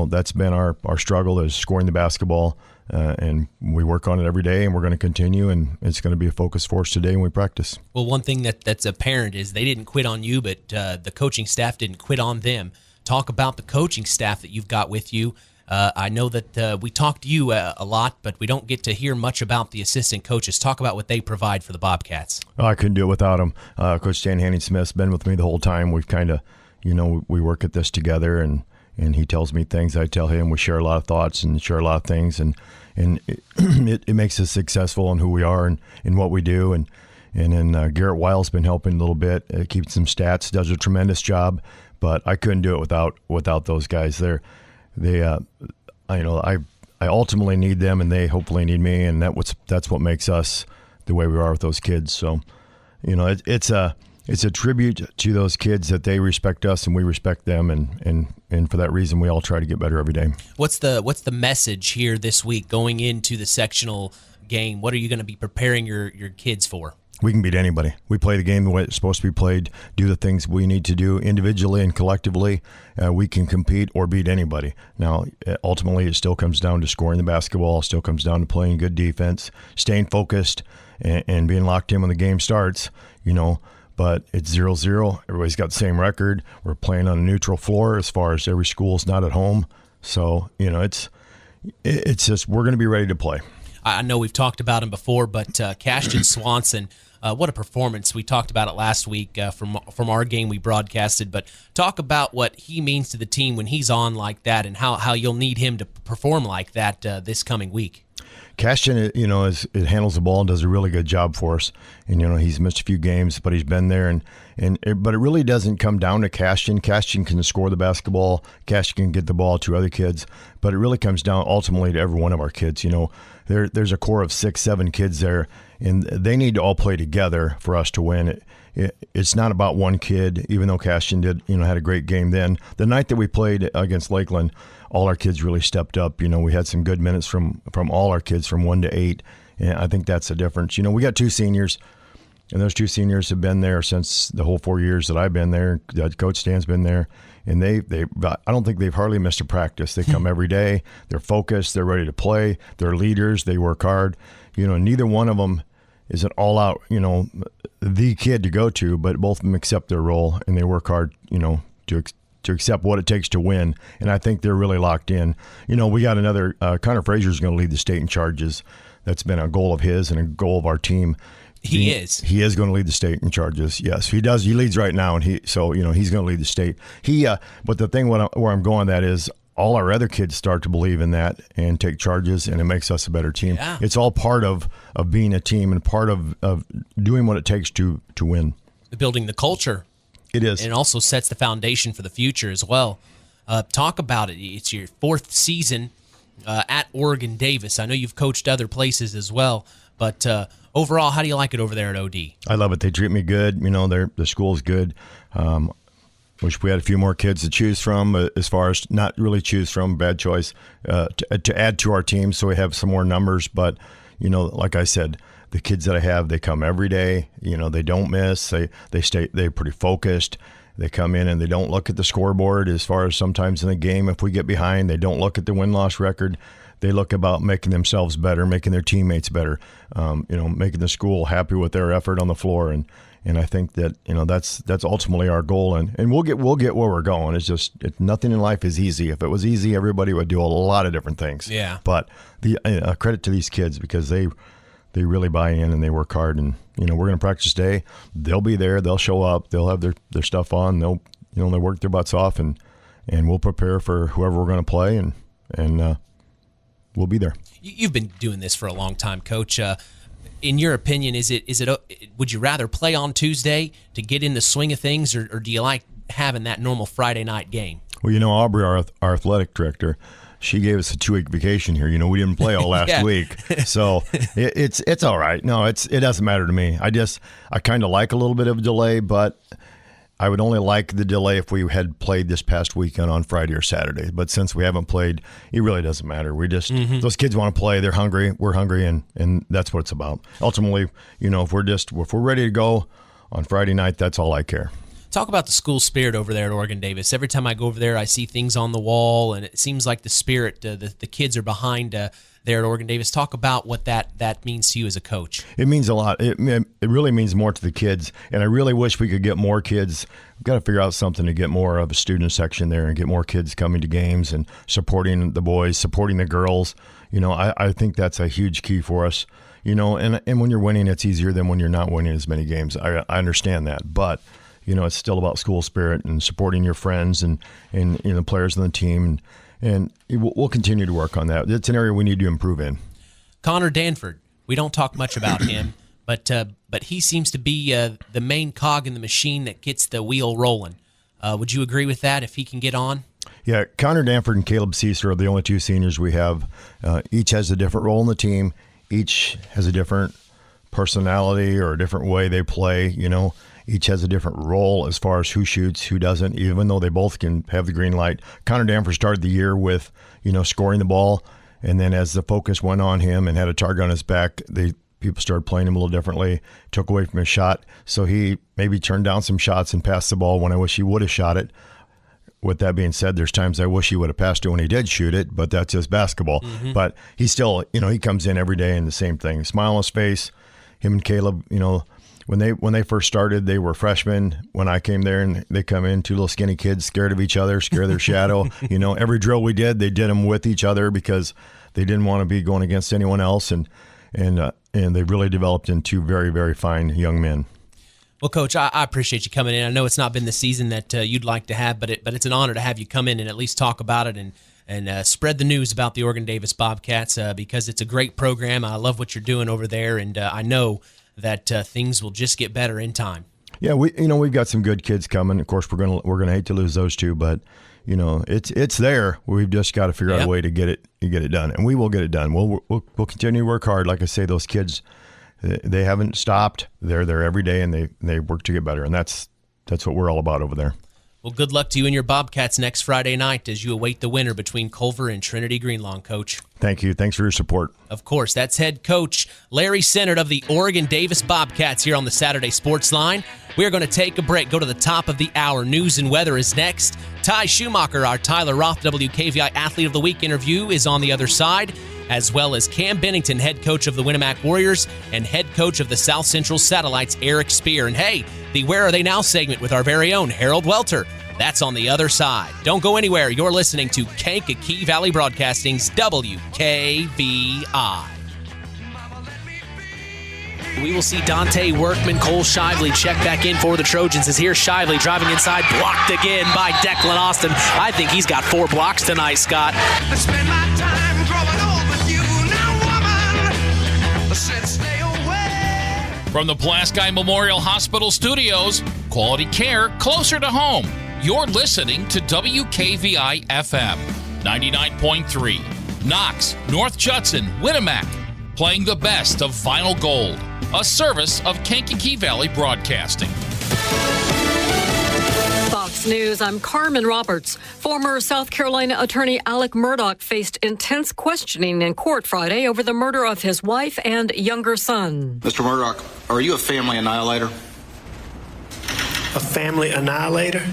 that's been our struggle is scoring the basketball, and we work on it every day, and we're going to continue, and it's going to be a focus for us today when we practice. Well, one thing that's apparent is they didn't quit on you, but the coaching staff didn't quit on them. Talk about the coaching staff that you've got with you. I know that we talk to you a lot, but we don't get to hear much about the assistant coaches. Talk about what they provide for the Bobcats. Oh, I couldn't do it without them. Coach Stan Hanning-Smith's been with me the whole time. We've kind of, we work at this together, and he tells me things, I tell him. We share a lot of thoughts and share a lot of things, and it makes us successful in who we are and what we do. And then Garrett Weil's been helping a little bit, keeps some stats, does a tremendous job. But I couldn't do it without those guys. I ultimately need them, and they hopefully need me, and that's what makes us the way we are with those kids. So, it's a tribute to those kids that they respect us and we respect them, and for that reason we all try to get better every day. What's the message here this week going into the sectional game? What are you going to be preparing your kids for? We can beat anybody. We play the game the way it's supposed to be played, do the things we need to do individually and collectively. We can compete or beat anybody. Now, ultimately, it still comes down to scoring the basketball, still comes down to playing good defense, staying focused, and being locked in when the game starts, But it's 0-0. Everybody's got the same record. We're playing on a neutral floor as far as every school's not at home. So, it's just we're going to be ready to play. I know we've talked about him before, but Cashton Swanson, what a performance. We talked about it last week from our game we broadcasted, but talk about what he means to the team when he's on like that and how you'll need him to perform like that this coming week. Cashton, it handles the ball and does a really good job for us. And, he's missed a few games, but he's been there. But it really doesn't come down to Cashton. Cashton can score the basketball. Cashton can get the ball to other kids. But it really comes down ultimately to every one of our kids. There's a core of 6-7 kids there, and they need to all play together for us to win. It's not about one kid, even though Cashton had a great game then. The night that we played against Lakeland, all our kids really stepped up. We had some good minutes from all our kids from 1 to 8, and I think that's the difference. We got 2 seniors, and those 2 seniors have been there since the whole 4 years that I've been there. Coach Stan's been there, and I don't think they've hardly missed a practice. They come every day. They're focused. They're ready to play. They're leaders. They work hard. Neither one of them is an all-out, the kid to go to, but both of them accept their role, and they work hard, to accept what it takes to win. And I think they're really locked in. We got another, Connor Frazier's going to lead the state in charges. That's been a goal of his and a goal of our team. He is going to lead the state in charges. Yes, he does. He leads right now, and he's going to lead the state. But the thing where I'm going that is all our other kids start to believe in that and take charges, and it makes us a better team. Yeah. It's all part of being a team and part of doing what it takes to win. Building the culture. It is. And it also sets the foundation for the future as well. Talk about it. It's your 4th season at Oregon Davis. I know you've coached other places as well, but overall, how do you like it over there at OD? I love it. They treat me good. The school's good. Wish we had a few more kids to choose from, as far as not really choose from, bad choice, to add to our team so we have some more numbers. But, like I said, the kids that I have, they come every day. They don't miss. They're pretty focused. They come in and they don't look at the scoreboard as far as sometimes in the game. If we get behind, they don't look at the win-loss record. They look about making themselves better, making their teammates better, making the school happy with their effort on the floor. And I think that, that's ultimately our goal, and we'll get where we're going. It's just nothing in life is easy. If it was easy, everybody would do a lot of different things. Yeah. But the credit to these kids, because they really buy in and they work hard. And we're going to practice today. They'll be there. They'll show up. They'll have their stuff on. They'll work their butts off, and we'll prepare for whoever we're going to play, and we'll be there. You've been doing this for a long time, Coach. In your opinion, would you rather play on Tuesday to get in the swing of things, or do you like having that normal Friday night game? Well, Aubrey, our athletic director, she gave us a 2-week vacation here. We didn't play all last week, so it's all right. No, it doesn't matter to me. I kind of like a little bit of a delay, but I would only like the delay if we had played this past weekend on Friday or Saturday. But since we haven't played, it really doesn't matter. We just those kids want to play. They're hungry. We're hungry, and that's what it's about. Ultimately, if we're ready to go on Friday night, that's all I care. Talk about the school spirit over there at Oregon Davis. Every time I go over there, I see things on the wall, and it seems like the spirit, the kids are behind there at Oregon Davis. Talk about what that means to you as a coach. It means a lot. It really means more to the kids, and I really wish we could get more kids. We've got to figure out something to get more of a student section there and get more kids coming to games and supporting the boys, supporting the girls. I think that's a huge key for us. And when you're winning, it's easier than when you're not winning as many games. I understand that, but it's still about school spirit and supporting your friends and players on the team. And we'll continue to work on that. It's an area we need to improve in. Connor Danford, we don't talk much about him, but he seems to be the main cog in the machine that gets the wheel rolling. Would you agree with that if he can get on? Yeah, Connor Danford and Caleb Ceaser are the only two seniors we have. Each has a different role in the team. Each has a different personality or a different way they play, Each has a different role as far as who shoots, who doesn't, even though they both can have the green light. Connor Danford started the year with, scoring the ball, and then as the focus went on him and had a target on his back, people started playing him a little differently, took away from his shot. So he maybe turned down some shots and passed the ball when I wish he would have shot it. With that being said, there's times I wish he would have passed it when he did shoot it, but that's just basketball. Mm-hmm. But he still, he comes in every day and the same thing. Smile on his face. Him and Caleb, when they first started, they were freshmen. When I came there and they come in, two little skinny kids scared of each other, scared of their shadow. Every drill we did, they did them with each other because they didn't want to be going against anyone else. And they really developed into very, very fine young men. Well, Coach, I appreciate you coming in. I know it's not been the season that you'd like to have, but it's an honor to have you come in and at least talk about it and spread the news about the Oregon Davis Bobcats because it's a great program. I love what you're doing over there, and I know that things will just get better in time. Yeah, we've got some good kids coming. Of course, we're gonna hate to lose those two, but it's there. We've just got to figure out a way to get it done, and we will get it done. We'll continue to work hard. Like I say, those kids, they haven't stopped. They're there every day, and they work to get better, and that's what we're all about over there. Well, good luck to you and your Bobcats next Friday night as you await the winner between Culver and Trinity Greenlawn, Coach. Thank you. Thanks for your support. Of course. That's head coach Larry Sennert of the Oregon Davis Bobcats here on the Saturday Sports Line. We are going to take a break, go to the top of the hour. News and weather is next. Ty Schumacher, our Tyler Roth WKVI Athlete of the Week interview, is on the other side, as well as Cam Bennington, head coach of the Winamac Warriors, and head coach of the South Central Satellites, Eric Speer. And hey, the Where Are They Now segment with our very own Harold Welter. That's on the other side. Don't go anywhere. You're listening to Kankakee Valley Broadcasting's WKVI. We will see Dante Workman, Cole Shively check back in for the Trojans as here's Shively driving inside, blocked again by Declan Austin. I think he's got 4 blocks tonight, Scott. I spend my time growing old with you now, woman. Said stay away. From the Pulaski Memorial Hospital studios, quality care closer to home. You're listening to WKVI FM 99.3. Knox, North Judson, Winamac, playing the best of vinyl gold. A service of Kankakee Valley Broadcasting. Fox News, I'm Carmen Roberts. Former South Carolina attorney Alec Murdaugh faced intense questioning in court Friday over the murder of his wife and younger son. Mr. Murdaugh, are you a family annihilator? A family annihilator?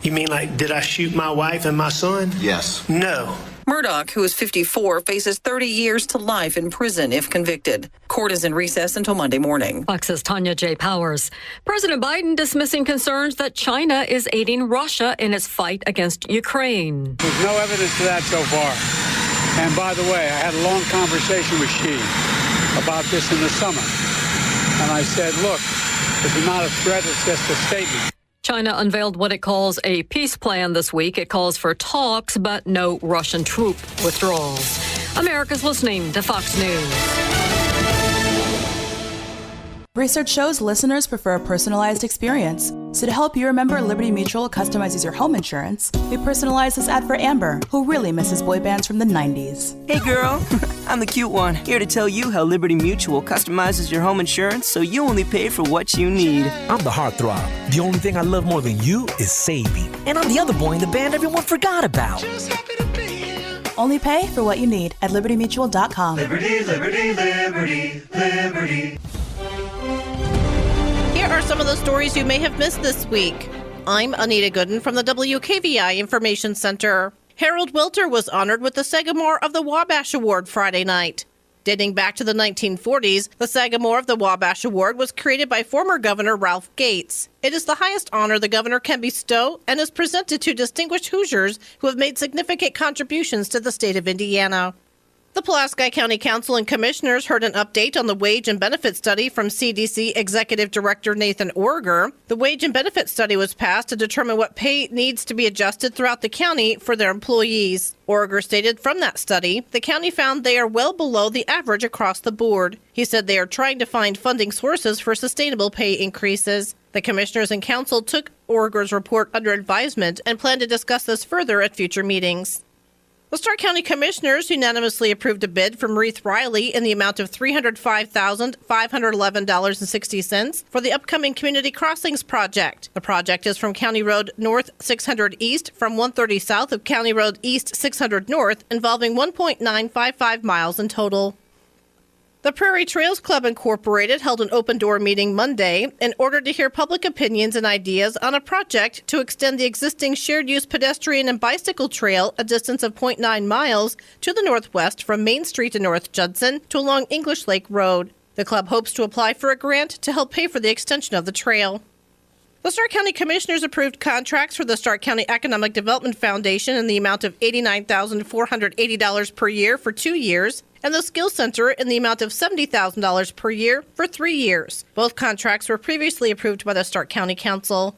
You mean like, did I shoot my wife and my son? Yes. No. Murdoch, who is 54, faces 30 years to life in prison if convicted. Court is in recess until Monday morning. Fox's Tanya J. Powers. President Biden dismissing concerns that China is aiding Russia in its fight against Ukraine. There's no evidence of that so far. And by the way, I had a long conversation with Xi about this in the summer. And I said, look, this is not a threat, it's just a statement. China unveiled what it calls a peace plan this week. It calls for talks, but no Russian troop withdrawals. America's listening to Fox News. Research shows listeners prefer a personalized experience. So to help you remember, Liberty Mutual customizes your home insurance. We personalized this ad for Amber, who really misses boy bands from the 90s. Hey girl, I'm the cute one, here to tell you how Liberty Mutual customizes your home insurance so you only pay for what you need. I'm the heartthrob. The only thing I love more than you is saving. And I'm the other boy in the band everyone forgot about. Only pay for what you need at libertymutual.com. Liberty, liberty, liberty, liberty. Here are some of the stories you may have missed this week. I'm Anita Gooden from the WKVI Information Center. Harold Welter was honored with the Sagamore of the Wabash Award Friday night. Dating back to the 1940s, the Sagamore of the Wabash Award was created by former Governor Ralph Gates. It is the highest honor the governor can bestow and is presented to distinguished Hoosiers who have made significant contributions to the state of Indiana. The Pulaski County Council and Commissioners heard an update on the wage and benefit study from CDC Executive Director Nathan Orger. The wage and benefit study was passed to determine what pay needs to be adjusted throughout the county for their employees. Orger stated from that study, the county found they are well below the average across the board. He said they are trying to find funding sources for sustainable pay increases. The commissioners and council took Orger's report under advisement and plan to discuss this further at future meetings. The Stark County Commissioners unanimously approved a bid from Reith Riley in the amount of $305,511.60 for the upcoming Community Crossings project. The project is from County Road North 600 East from 130 south of County Road East 600 North, involving 1.955 miles in total. The Prairie Trails Club Incorporated held an open-door meeting Monday in order to hear public opinions and ideas on a project to extend the existing shared-use pedestrian and bicycle trail a distance of 0.9 miles to the northwest from Main Street in North Judson to along English Lake Road. The club hopes to apply for a grant to help pay for the extension of the trail. The Stark County Commissioners approved contracts for the Stark County Economic Development Foundation in the amount of $89,480 per year for 2 years, and the Skills Center in the amount of $70,000 per year for 3 years. Both contracts were previously approved by the Stark County Council.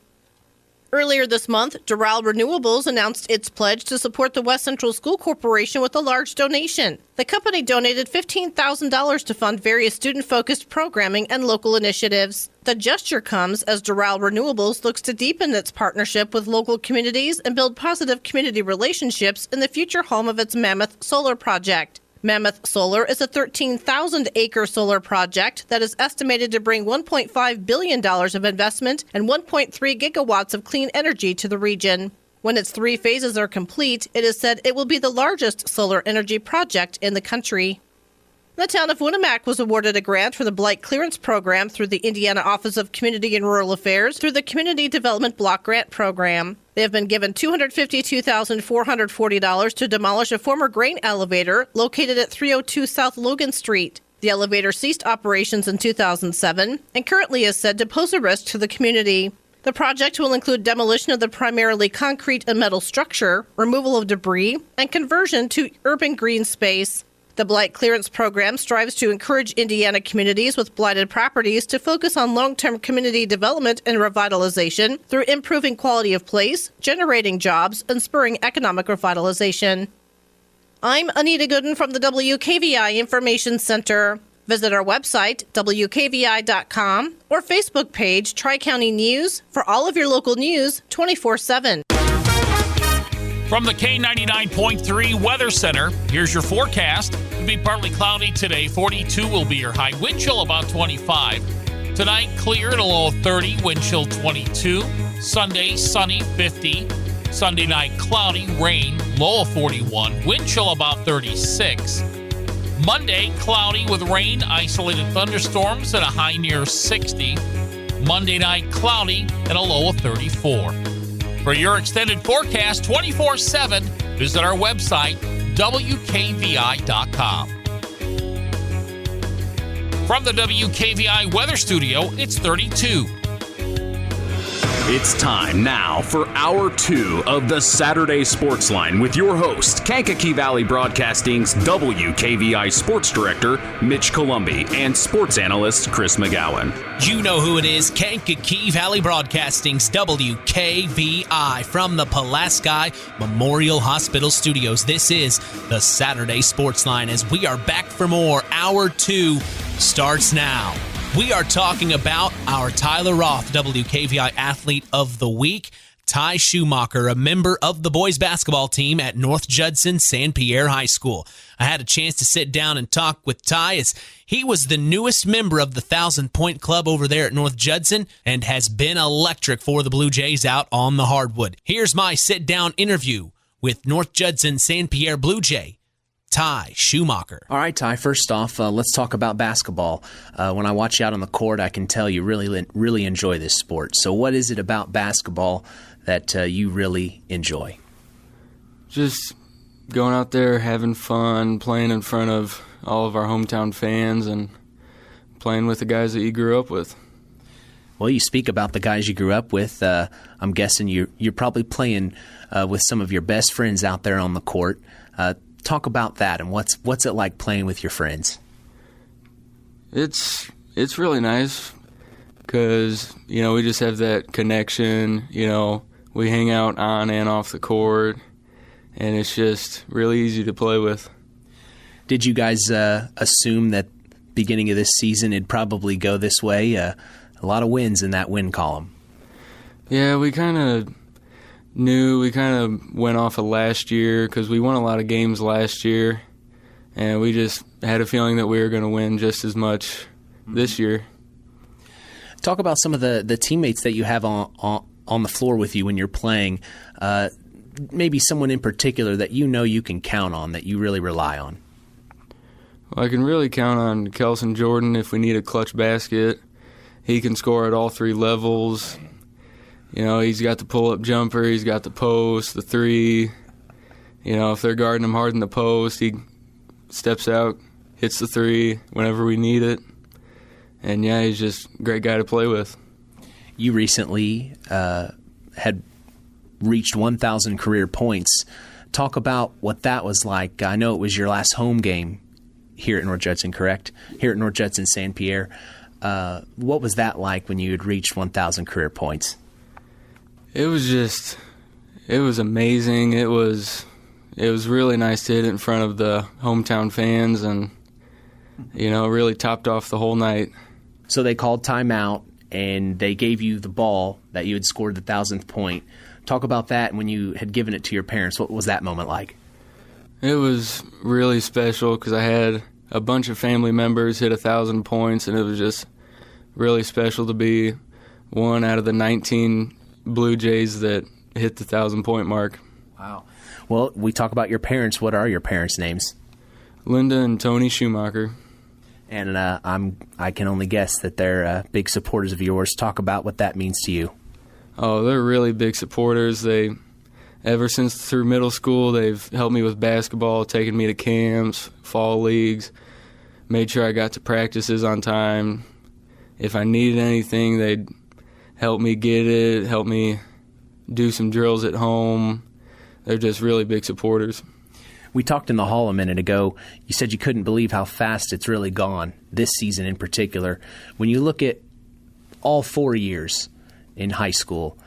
Earlier this month, Doral Renewables announced its pledge to support the West Central School Corporation with a large donation. The company donated $15,000 to fund various student-focused programming and local initiatives. The gesture comes as Doral Renewables looks to deepen its partnership with local communities and build positive community relationships in the future home of its Mammoth Solar project. Mammoth Solar is a 13,000-acre solar project that is estimated to bring $1.5 billion of investment and 1.3 gigawatts of clean energy to the region. When its 3 phases are complete, it is said it will be the largest solar energy project in the country. The town of Winamac was awarded a grant for the blight clearance program through the Indiana Office of Community and Rural Affairs through the Community Development Block Grant Program. They have been given $252,440 to demolish a former grain elevator located at 302 South Logan Street. The elevator ceased operations in 2007 and currently is said to pose a risk to the community. The project will include demolition of the primarily concrete and metal structure, removal of debris, and conversion to urban green space. The Blight Clearance Program strives to encourage Indiana communities with blighted properties to focus on long-term community development and revitalization through improving quality of place, generating jobs, and spurring economic revitalization. I'm Anita Gooden from the WKVI Information Center. Visit our website, WKVI.com, or Facebook page, Tri-County News, for all of your local news 24/7. From the K99.3 Weather Center, here's your forecast. It'll be partly cloudy today. 42 will be your high. Wind chill about 25. Tonight, clear at a low of 30. Wind chill 22. Sunday, sunny 50. Sunday night, cloudy, rain, low of 41. Wind chill about 36. Monday, cloudy with rain, isolated thunderstorms at a high near 60. Monday night, cloudy and a low of 34. For your extended forecast 24/7, visit our website, wkvi.com. From the WKVI Weather Studio, it's 32. It's time now for Hour 2 of the Saturday Sports Line with your host, Kankakee Valley Broadcasting's WKVI Sports Director, Mitch Columbi, and sports analyst, Chris McGowan. You know who it is, Kankakee Valley Broadcasting's WKVI from the Pulaski Memorial Hospital Studios. This is the Saturday Sports Line as we are back for more. Hour 2 starts now. We are talking about our Tyler Roth WKVI Athlete of the Week, Ty Schumacher, a member of the boys basketball team at North Judson-San Pierre High School. I had a chance to sit down and talk with Ty as he was the newest member of the 1,000-point club over there at North Judson and has been electric for the Blue Jays out on the hardwood. Here's my sit-down interview with North Judson-San Pierre Blue Jay, Ty Schumacher. All right, Ty, first off, let's talk about basketball. When I watch you out on the court, I can tell you really enjoy this sport. So what is it about basketball that you really enjoy? Just going out there, having fun, playing in front of all of our hometown fans, and playing with the guys that you grew up with. Well, you speak about the guys you grew up with. I'm guessing you're probably playing with some of your best friends out there on the court. Talk about that and what's it like playing with your friends? It's really nice because, we just have that connection. We hang out on and off the court, and it's just really easy to play with. Did you guys assume that beginning of this season it'd probably go this way? A lot of wins in that win column. Yeah, we kind of knew. We kind of went off of last year because we won a lot of games last year, and we just had a feeling that we were going to win just as much this year. Talk about some of the teammates that you have on the floor with you when you're playing. Maybe someone in particular that you can count on, that you really rely on. Well, I can really count on Kelson Jordan if we need a clutch basket. He can score at all three levels. He's got the pull-up jumper, he's got the post, the three. If they're guarding him hard in the post, he steps out, hits the three whenever we need it. And, yeah, he's just a great guy to play with. You recently had reached 1,000 career points. Talk about what that was like. I know it was your last home game here at North Judson, correct? Here at North Judson-San Pierre. What was that like when you had reached 1,000 career points? It was amazing. It was really nice to hit it in front of the hometown fans and, really topped off the whole night. So they called timeout and they gave you the ball that you had scored the 1,000th point. Talk about that when you had given it to your parents. What was that moment like? It was really special because I had a bunch of family members hit 1,000 points, and it was just really special to be one out of the 19 Blue Jays that hit the 1,000-point mark. Wow. Well, we talk about your parents. What are your parents' names? Linda and Tony Schumacher. And I can only guess that they're big supporters of yours. Talk about what that means to you. Oh, they're really big supporters. Ever since through middle school, they've helped me with basketball, taken me to camps, fall leagues, made sure I got to practices on time. If I needed anything, they'd help me get it, help me do some drills at home. They're just really big supporters. We talked in the hall a minute ago. You said you couldn't believe how fast it's really gone, this season in particular. When you look at all 4 years in high school,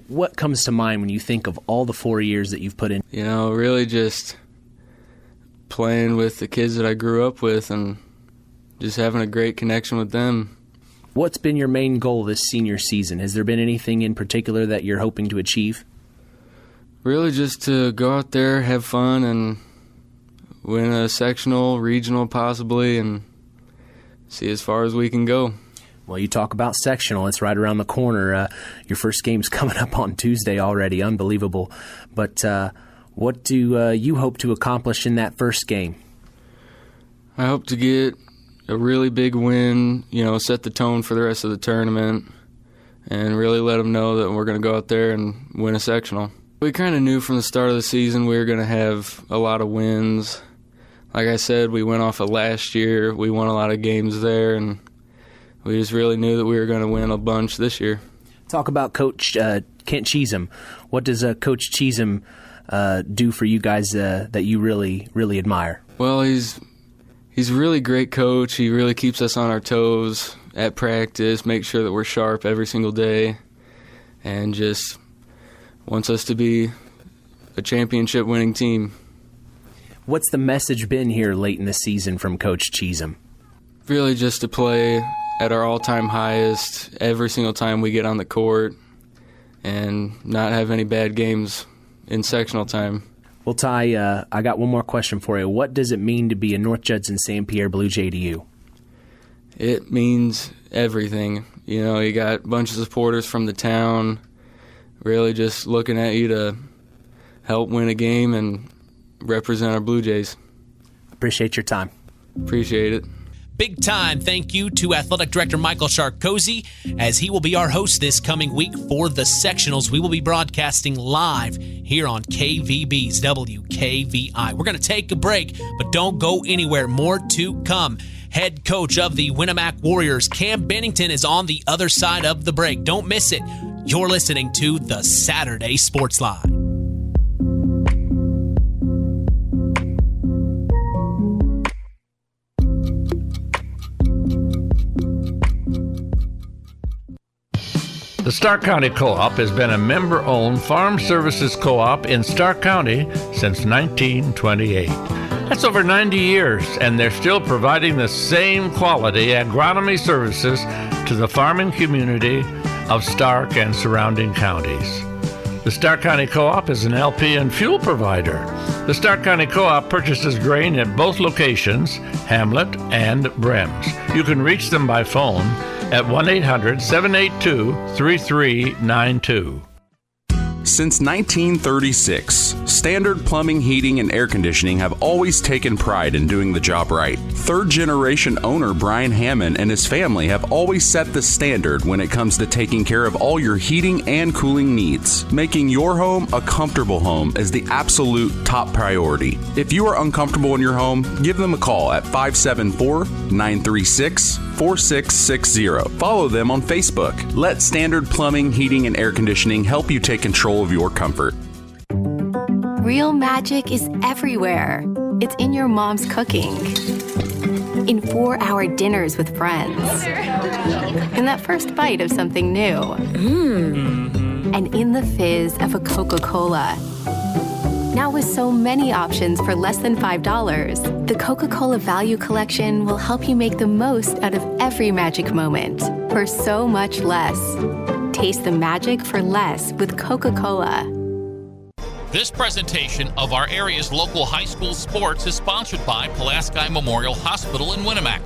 what comes to mind when you think of all the 4 years that you've put in? Really just playing with the kids that I grew up with and just having a great connection with them. What's been your main goal this senior season? Has there been anything in particular that you're hoping to achieve? Really just to go out there, have fun, and win a sectional, regional possibly, and see as far as we can go. Well, you talk about sectional. It's right around the corner. Your first game's coming up on Tuesday already. Unbelievable. But what do you hope to accomplish in that first game? I hope to get a really big win, set the tone for the rest of the tournament, and really let them know that we're going to go out there and win a sectional. We kind of knew from the start of the season we were going to have a lot of wins. Like I said, we went off of last year. We won a lot of games there, and we just really knew that we were going to win a bunch this year. Talk about Coach Kent Chezem. What does Coach Chezem do for you guys that you really, really admire? Well, he's a really great coach. He really keeps us on our toes at practice, makes sure that we're sharp every single day, and just wants us to be a championship-winning team. What's the message been here late in the season from Coach Chezem? Really just to play at our all-time highest every single time we get on the court and not have any bad games in sectional time. Well, Ty, I got one more question for you. What does it mean to be a North Judson-San Pierre Blue Jay to you? It means everything. You know, you got a bunch of supporters from the town really just looking at you to help win a game and represent our Blue Jays. Appreciate your time. Appreciate it. Big time thank you to Athletic Director Michael Sharkozy, as he will be our host this coming week for the sectionals. We will be broadcasting live here on KVB's WKVI. We're going to take a break, but don't go anywhere. More to come. Head coach of the Winamac Warriors, Cam Bennington, is on the other side of the break. Don't miss it. You're listening to the Saturday Sports Line. The Stark County Co-op has been a member-owned farm services co-op in Stark County since 1928. That's over 90 years, and they're still providing the same quality agronomy services to the farming community of Stark and surrounding counties. The Stark County Co-op is an LP and fuel provider. The Stark County Co-op purchases grain at both locations, Hamlet and Brems. You can reach them by phone at 1-800-782-3392. Since 1936, Standard Plumbing, Heating, and Air Conditioning have always taken pride in doing the job right. Third-generation owner Brian Hammond and his family have always set the standard when it comes to taking care of all your heating and cooling needs. Making your home a comfortable home is the absolute top priority. If you are uncomfortable in your home, give them a call at 574-936-4660. Follow them on Facebook. Let Standard Plumbing, Heating, and Air Conditioning help you take control of your comfort. Real magic is everywhere. It's in your mom's cooking, in 4-hour dinners with friends, in that first bite of something new, and in the fizz of a Coca-Cola. Now with so many options for less than $5, the Coca-Cola Value Collection will help you make the most out of every magic moment for so much less. Taste the magic for less with Coca-Cola. This presentation of our area's local high school sports is sponsored by Pulaski Memorial Hospital in Winamac.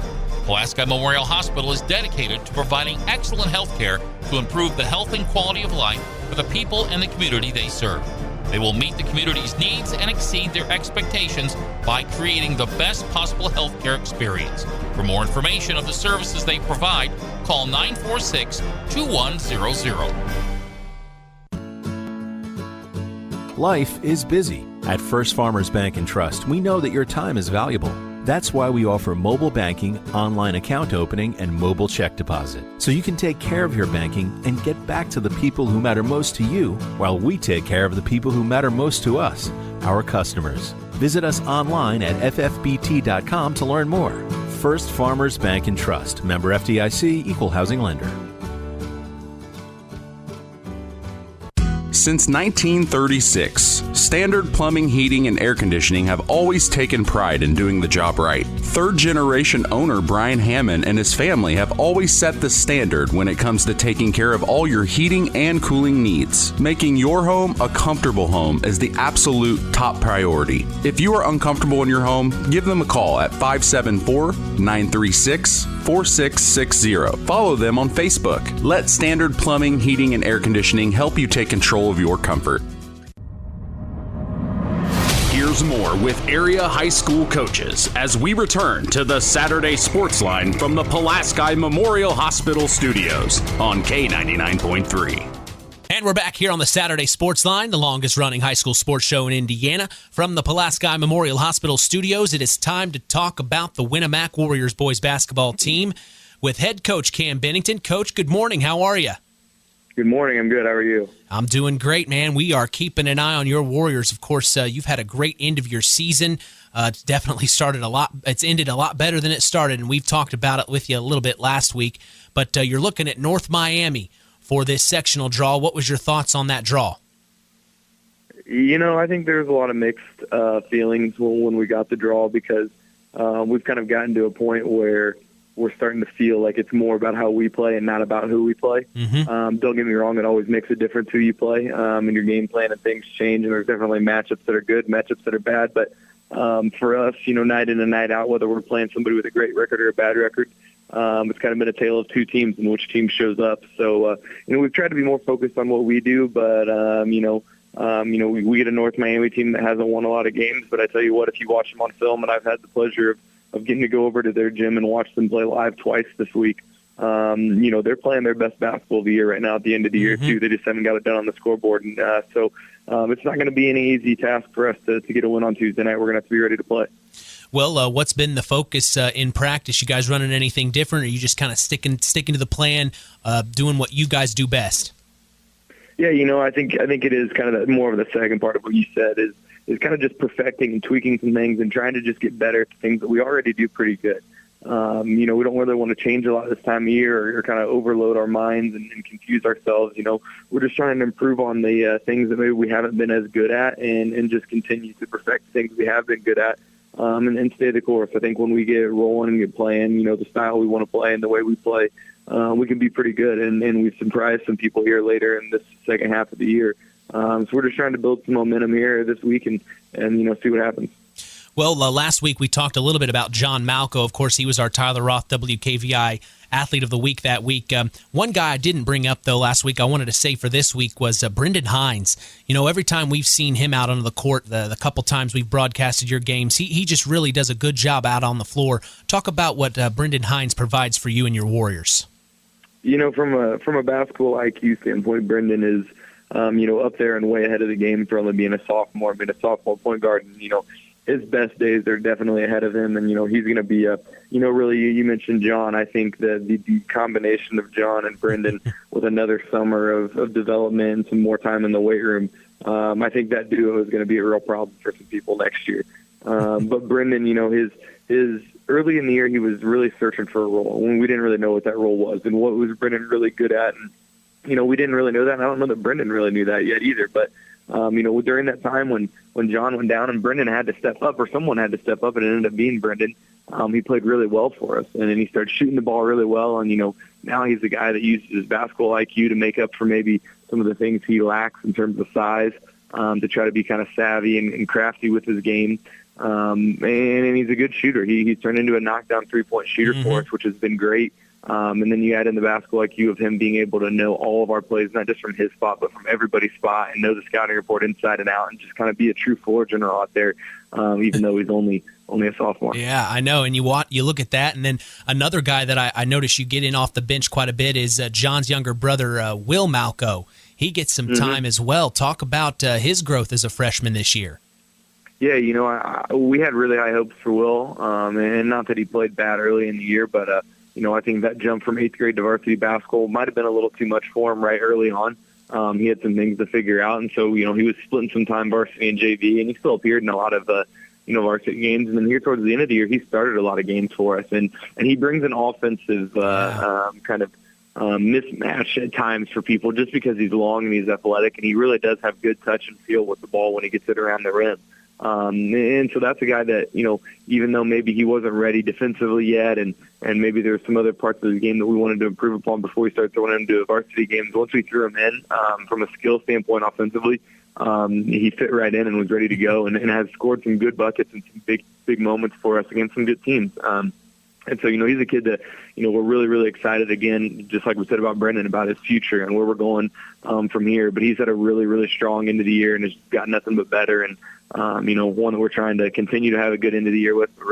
Pulaski Memorial Hospital is dedicated to providing excellent health care to improve the health and quality of life for the people and the community they serve. They will meet the community's needs and exceed their expectations by creating the best possible health care experience. For more information of the services they provide, call 946-2100. Life is busy. At First Farmers Bank and Trust, we know that your time is valuable. That's why we offer mobile banking, online account opening, and mobile check deposit, so you can take care of your banking and get back to the people who matter most to you, while we take care of the people who matter most to us, our customers. Visit us online at ffbt.com to learn more. First Farmers Bank and Trust, member FDIC, equal housing lender. Since 1936, Standard Plumbing, Heating, and Air Conditioning have always taken pride in doing the job right. Third-generation owner Brian Hammond and his family have always set the standard when it comes to taking care of all your heating and cooling needs. Making your home a comfortable home is the absolute top priority. If you are uncomfortable in your home, give them a call at 574-936-4660. Follow them on Facebook. Let Standard Plumbing, Heating, and Air Conditioning help you take control of your comfort. Here's more with area high school coaches as we return to the Saturday Sports Line from the Pulaski Memorial Hospital Studios on K99.3. And we're back here on the Saturday Sports Line, the longest-running high school sports show in Indiana. From the Pulaski Memorial Hospital studios, it is time to talk about the Winamac Warriors boys basketball team with head coach Cam Bennington. Coach, good morning. How are you? Good morning. I'm good. How are you? I'm doing great, man. We are keeping an eye on your Warriors. Of course, you've had a great end of your season. It's definitely it's ended a lot better than it started, and we've talked about it with you a little bit last week. But you're looking at North Miami for this sectional draw. What was your thoughts on that draw? I think there's a lot of mixed feelings when we got the draw because we've kind of gotten to a point where we're starting to feel like it's more about how we play and not about who we play. Mm-hmm. Don't get me wrong, it always makes a difference who you play, and your game plan and things change, and there's definitely matchups that are good, matchups that are bad. But for us, night in and night out, whether we're playing somebody with a great record or a bad record, it's kind of been a tale of two teams and which team shows up. So, we've tried to be more focused on what we do, but, we get a North Miami team that hasn't won a lot of games. But I tell you what, if you watch them on film, and I've had the pleasure of getting to go over to their gym and watch them play live twice this week, they're playing their best basketball of the year right now at the end of the year, too. They just haven't got it done on the scoreboard. And so it's not going to be any easy task for us to get a win on Tuesday night. We're going to have to be ready to play. Well, what's been the focus in practice? You guys running anything different, or are you just kind of sticking to the plan, doing what you guys do best? Yeah, I think it is kind of more of the second part of what you said is kind of just perfecting and tweaking some things and trying to just get better at things that we already do pretty good. We don't really want to change a lot this time of year or kind of overload our minds and confuse ourselves. We're just trying to improve on the things that maybe we haven't been as good at and just continue to perfect things we have been good at. And stay the course. I think when we get rolling and get playing, the style we want to play and the way we play, we can be pretty good. And we've surprised some people here later in this second half of the year. So we're just trying to build some momentum here this week and see what happens. Well, last week we talked a little bit about John Malco. Of course, he was our Tyler Roth WKVI Athlete of the Week that week. One guy I didn't bring up, though, last week I wanted to say for this week was Brendan Hines. Every time we've seen him out on the court, the couple times we've broadcasted your games, he just really does a good job out on the floor. Talk about what Brendan Hines provides for you and your Warriors. From a basketball IQ standpoint, Brendan is up there and way ahead of the game for only being a sophomore point guard. And, his best days are definitely ahead of him. And, he's going to be really, you mentioned John. I think that the combination of John and Brendan with another summer of development and some more time in the weight room, I think that duo is going to be a real problem for some people next year. But Brendan, his early in the year, he was really searching for a role when we didn't really know what that role was and what was Brendan really good at. And, we didn't really know that. And I don't know that Brendan really knew that yet either. But, during that time when John went down and Brendan had to step up or someone had to step up and it ended up being Brendan, he played really well for us. And then he started shooting the ball really well. And, now he's the guy that uses his basketball IQ to make up for maybe some of the things he lacks in terms of size, to try to be kind of savvy and crafty with his game. And he's a good shooter. He's turned into a knockdown three-point shooter for us, which has been great. And then you add in the basketball IQ of him being able to know all of our plays, not just from his spot, but from everybody's spot, and know the scouting report inside and out, and just kind of be a true floor general out there, even though he's only a sophomore. Yeah, I know. And you look at that, and then another guy that I noticed you get in off the bench quite a bit is John's younger brother, Will Malco. He gets some time as well. Talk about his growth as a freshman this year. Yeah, we had really high hopes for Will, and not that he played bad early in the year, but I think that jump from 8th grade to varsity basketball might have been a little too much for him right early on. He had some things to figure out, and so, he was splitting some time varsity and JV, and he still appeared in a lot of, varsity games. And then here towards the end of the year, he started a lot of games for us, and he brings an offensive kind of mismatch at times for people just because he's long and he's athletic, and he really does have good touch and feel with the ball when he gets it around the rim. And so that's a guy that, even though maybe he wasn't ready defensively yet, and maybe there's some other parts of the game that we wanted to improve upon before we started throwing him into varsity games, once we threw him in, from a skill standpoint offensively, he fit right in and was ready to go and has scored some good buckets and some big moments for us against some good teams. And so, he's a kid that, we're really, really excited, again, just like we said about Brendan, about his future and where we're going from here. But he's had a really, really strong end of the year and has got nothing but better. And, one that we're trying to continue to have a good end of the year with, but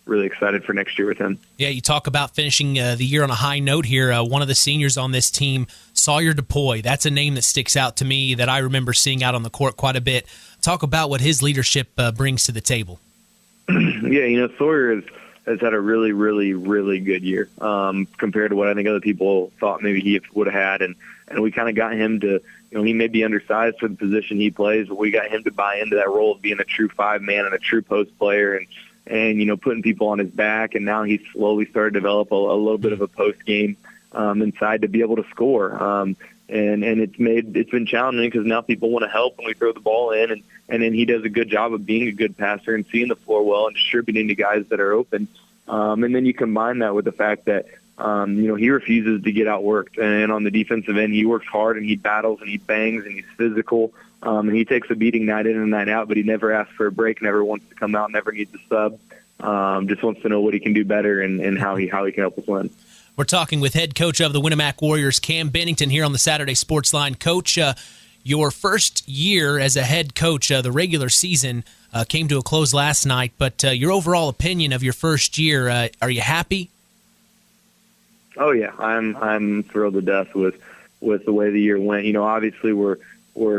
really excited for next year with him. Yeah, you talk about finishing the year on a high note here. One of the seniors on this team Sawyer DePoy, that's a name that sticks out to me that I remember seeing out on the court quite a bit. Talk about what his leadership brings to the table. Yeah, Sawyer has had a really, really, really good year compared to what I think other people thought maybe he would have had. And we kind of got him to, he may be undersized for the position he plays, but we got him to buy into that role of being a true five-man and a true post player and putting people on his back. And now he's slowly started to develop a little bit of a post game inside to be able to score. And it's been challenging because now people want to help when we throw the ball in, and then he does a good job of being a good passer and seeing the floor well and distributing to guys that are open. And then you combine that with the fact that he refuses to get outworked, and on the defensive end he works hard and he battles and he bangs and he's physical, and he takes a beating night in and night out, but he never asks for a break, never wants to come out, never needs a sub, just wants to know what he can do better and how he can help us win. We're talking with head coach of the Winamac Warriors, Cam Bennington, here on the Saturday Sports Line. Coach, your first year as a head coach, the regular season came to a close last night, but your overall opinion of your first year, are you happy? Oh yeah, I'm thrilled to death with the way the year went. Obviously we're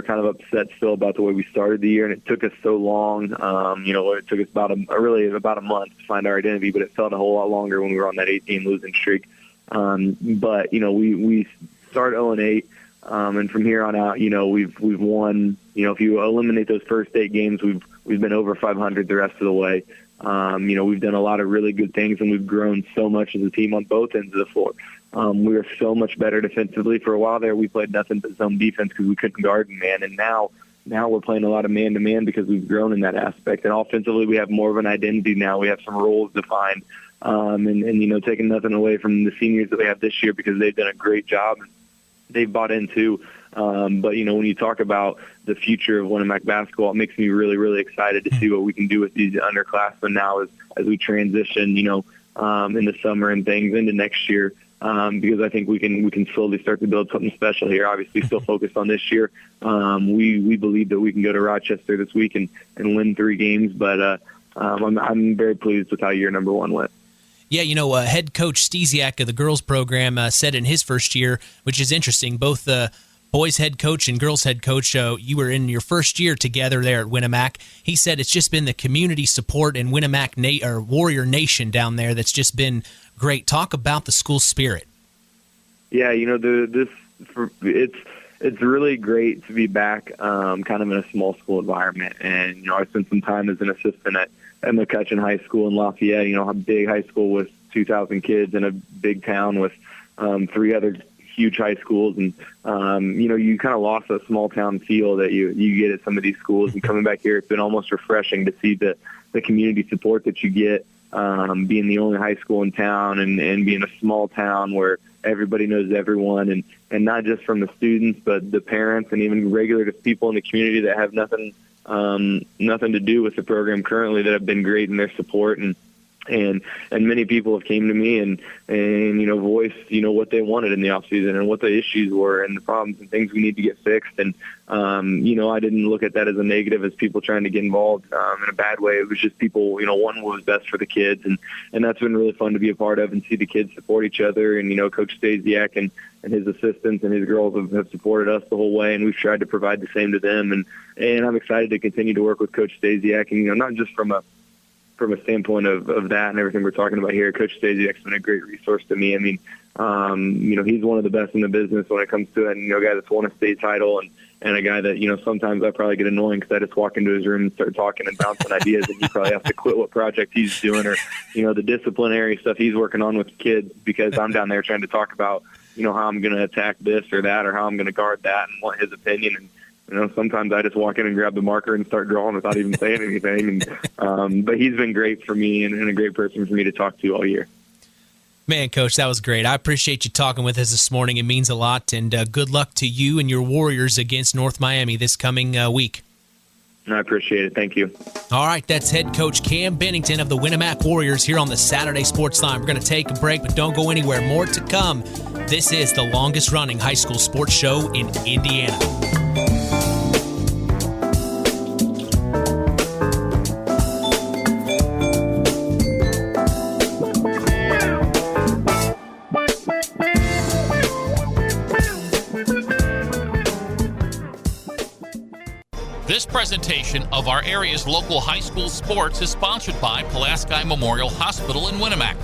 kind of upset still about the way we started the year, and it took us so long. It took us about a month to find our identity, but it felt a whole lot longer when we were on that 18 losing streak. But we start 0-8, and from here on out, we've won. If you eliminate those first 8 games, we've been over 500 the rest of the way. We've done a lot of really good things, and we've grown so much as a team on both ends of the floor. We were so much better defensively. For a while there, we played nothing but zone defense because we couldn't guard man, and now we're playing a lot of man-to-man because we've grown in that aspect. And offensively, we have more of an identity now. We have some roles defined, and taking nothing away from the seniors that we have this year because they've done a great job. They've bought into. But when you talk about the future of Winamac basketball, it makes me really, really excited to see what we can do with these underclassmen now as we transition, in the summer and things into next year. Because I think we can slowly start to build something special here. Obviously, still focused on this year. We believe that we can go to Rochester this week and win 3 games. But I'm very pleased with how year number 1 went. Yeah, head coach Stesiak of the girls program said in his first year, which is interesting, both the boys head coach and girls head coach, you were in your first year together there at Winamac. He said it's just been the community support in Winamac or Warrior Nation down there that's just been great. Talk about the school spirit. Yeah, it's really great to be back kind of in a small school environment. And, I spent some time as an assistant at McCutcheon High School in Lafayette, a big high school with 2,000 kids in a big town with 3 other huge high schools. And, you kind of lost that small town feel that you get at some of these schools. And coming back here, it's been almost refreshing to see the community support that you get, being the only high school in town and being a small town where everybody knows everyone, and not just from the students, but the parents and even regular people in the community that have nothing to do with the program currently that have been great in their support. And many people have came to me and voiced what they wanted in the off season and what the issues were and the problems and things we need to get fixed. And I didn't look at that as a negative, as people trying to get involved in a bad way. It was just people wanting what was best for the kids, and that's been really fun to be a part of and see the kids support each other. And Coach Stasiak and his assistants and his girls have supported us the whole way, and we've tried to provide the same to them. And I'm excited to continue to work with Coach Stasiak, and not just from a standpoint of that and everything we're talking about here. Coach Stasiak's been a great resource to me. I mean, he's one of the best in the business when it comes to it. A guy that's won a state title and a guy that, sometimes I probably get annoying because I just walk into his room and start talking and bouncing ideas, and he probably has to quit what project he's doing or, the disciplinary stuff he's working on with kids, because I'm down there trying to talk about, how I'm going to attack this or that or how I'm going to guard that and want his opinion. And, sometimes I just walk in and grab the marker and start drawing without even saying anything. But he's been great for me and a great person for me to talk to all year. Man, Coach, that was great. I appreciate you talking with us this morning. It means a lot, and good luck to you and your Warriors against North Miami this coming week. I appreciate it. Thank you. All right, that's head coach Cam Bennington of the Winamac Warriors here on the Saturday Sports Line. We're going to take a break, but don't go anywhere. More to come. This is the longest-running high school sports show in Indiana. presentation of our area's local high school sports is sponsored by Pulaski Memorial Hospital in Winamac.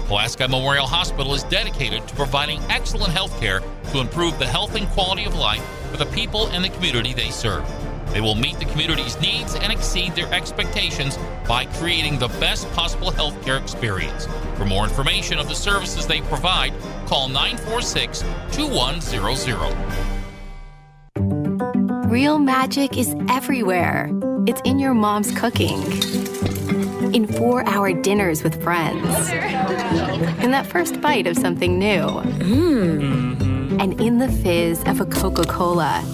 Pulaski Memorial Hospital is dedicated to providing excellent health care to improve the health and quality of life for the people and the community they serve. They will meet the community's needs and exceed their expectations by creating the best possible health care experience. For more information of the services they provide, call 946-2100. Real magic is everywhere. It's in your mom's cooking, in 4-hour dinners with friends, in that first bite of something new, and in the fizz of a Coca-Cola.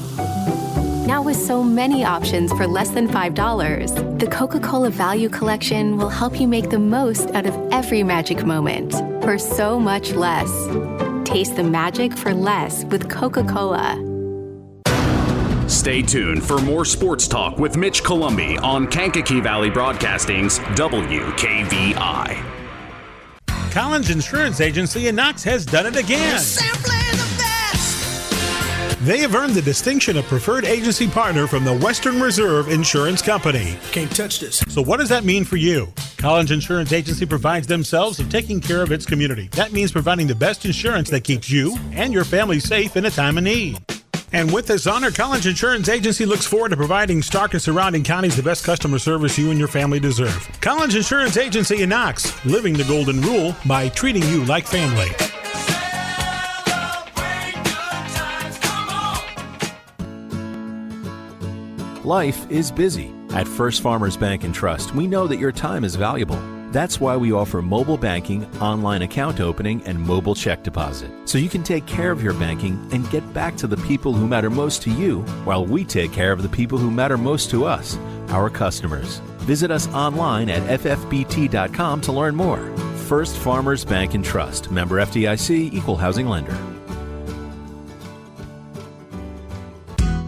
Now with so many options for less than $5, the Coca-Cola Value Collection will help you make the most out of every magic moment for so much less. Taste the magic for less with Coca-Cola. Stay tuned for more sports talk with Mitch Columbi on Kankakee Valley Broadcasting's WKVI. Collins Insurance Agency in Knox has done it again. They have earned the distinction of preferred agency partner from the Western Reserve Insurance Company. Can't touch this. So what does that mean for you? Collins Insurance Agency provides themselves of taking care of its community. That means providing the best insurance that keeps you and your family safe in a time of need. And with this honor, Collins Insurance Agency looks forward to providing Stark and surrounding counties the best customer service you and your family deserve. Collins Insurance Agency in Knox, living the golden rule by treating you like family. Life is busy. At First Farmers Bank and Trust, we know that your time is valuable. That's why we offer mobile banking, online account opening, and mobile check deposit, so you can take care of your banking and get back to the people who matter most to you, while we take care of the people who matter most to us, our customers. Visit us online at ffbt.com to learn more. First Farmers Bank and Trust, member FDIC, equal housing lender.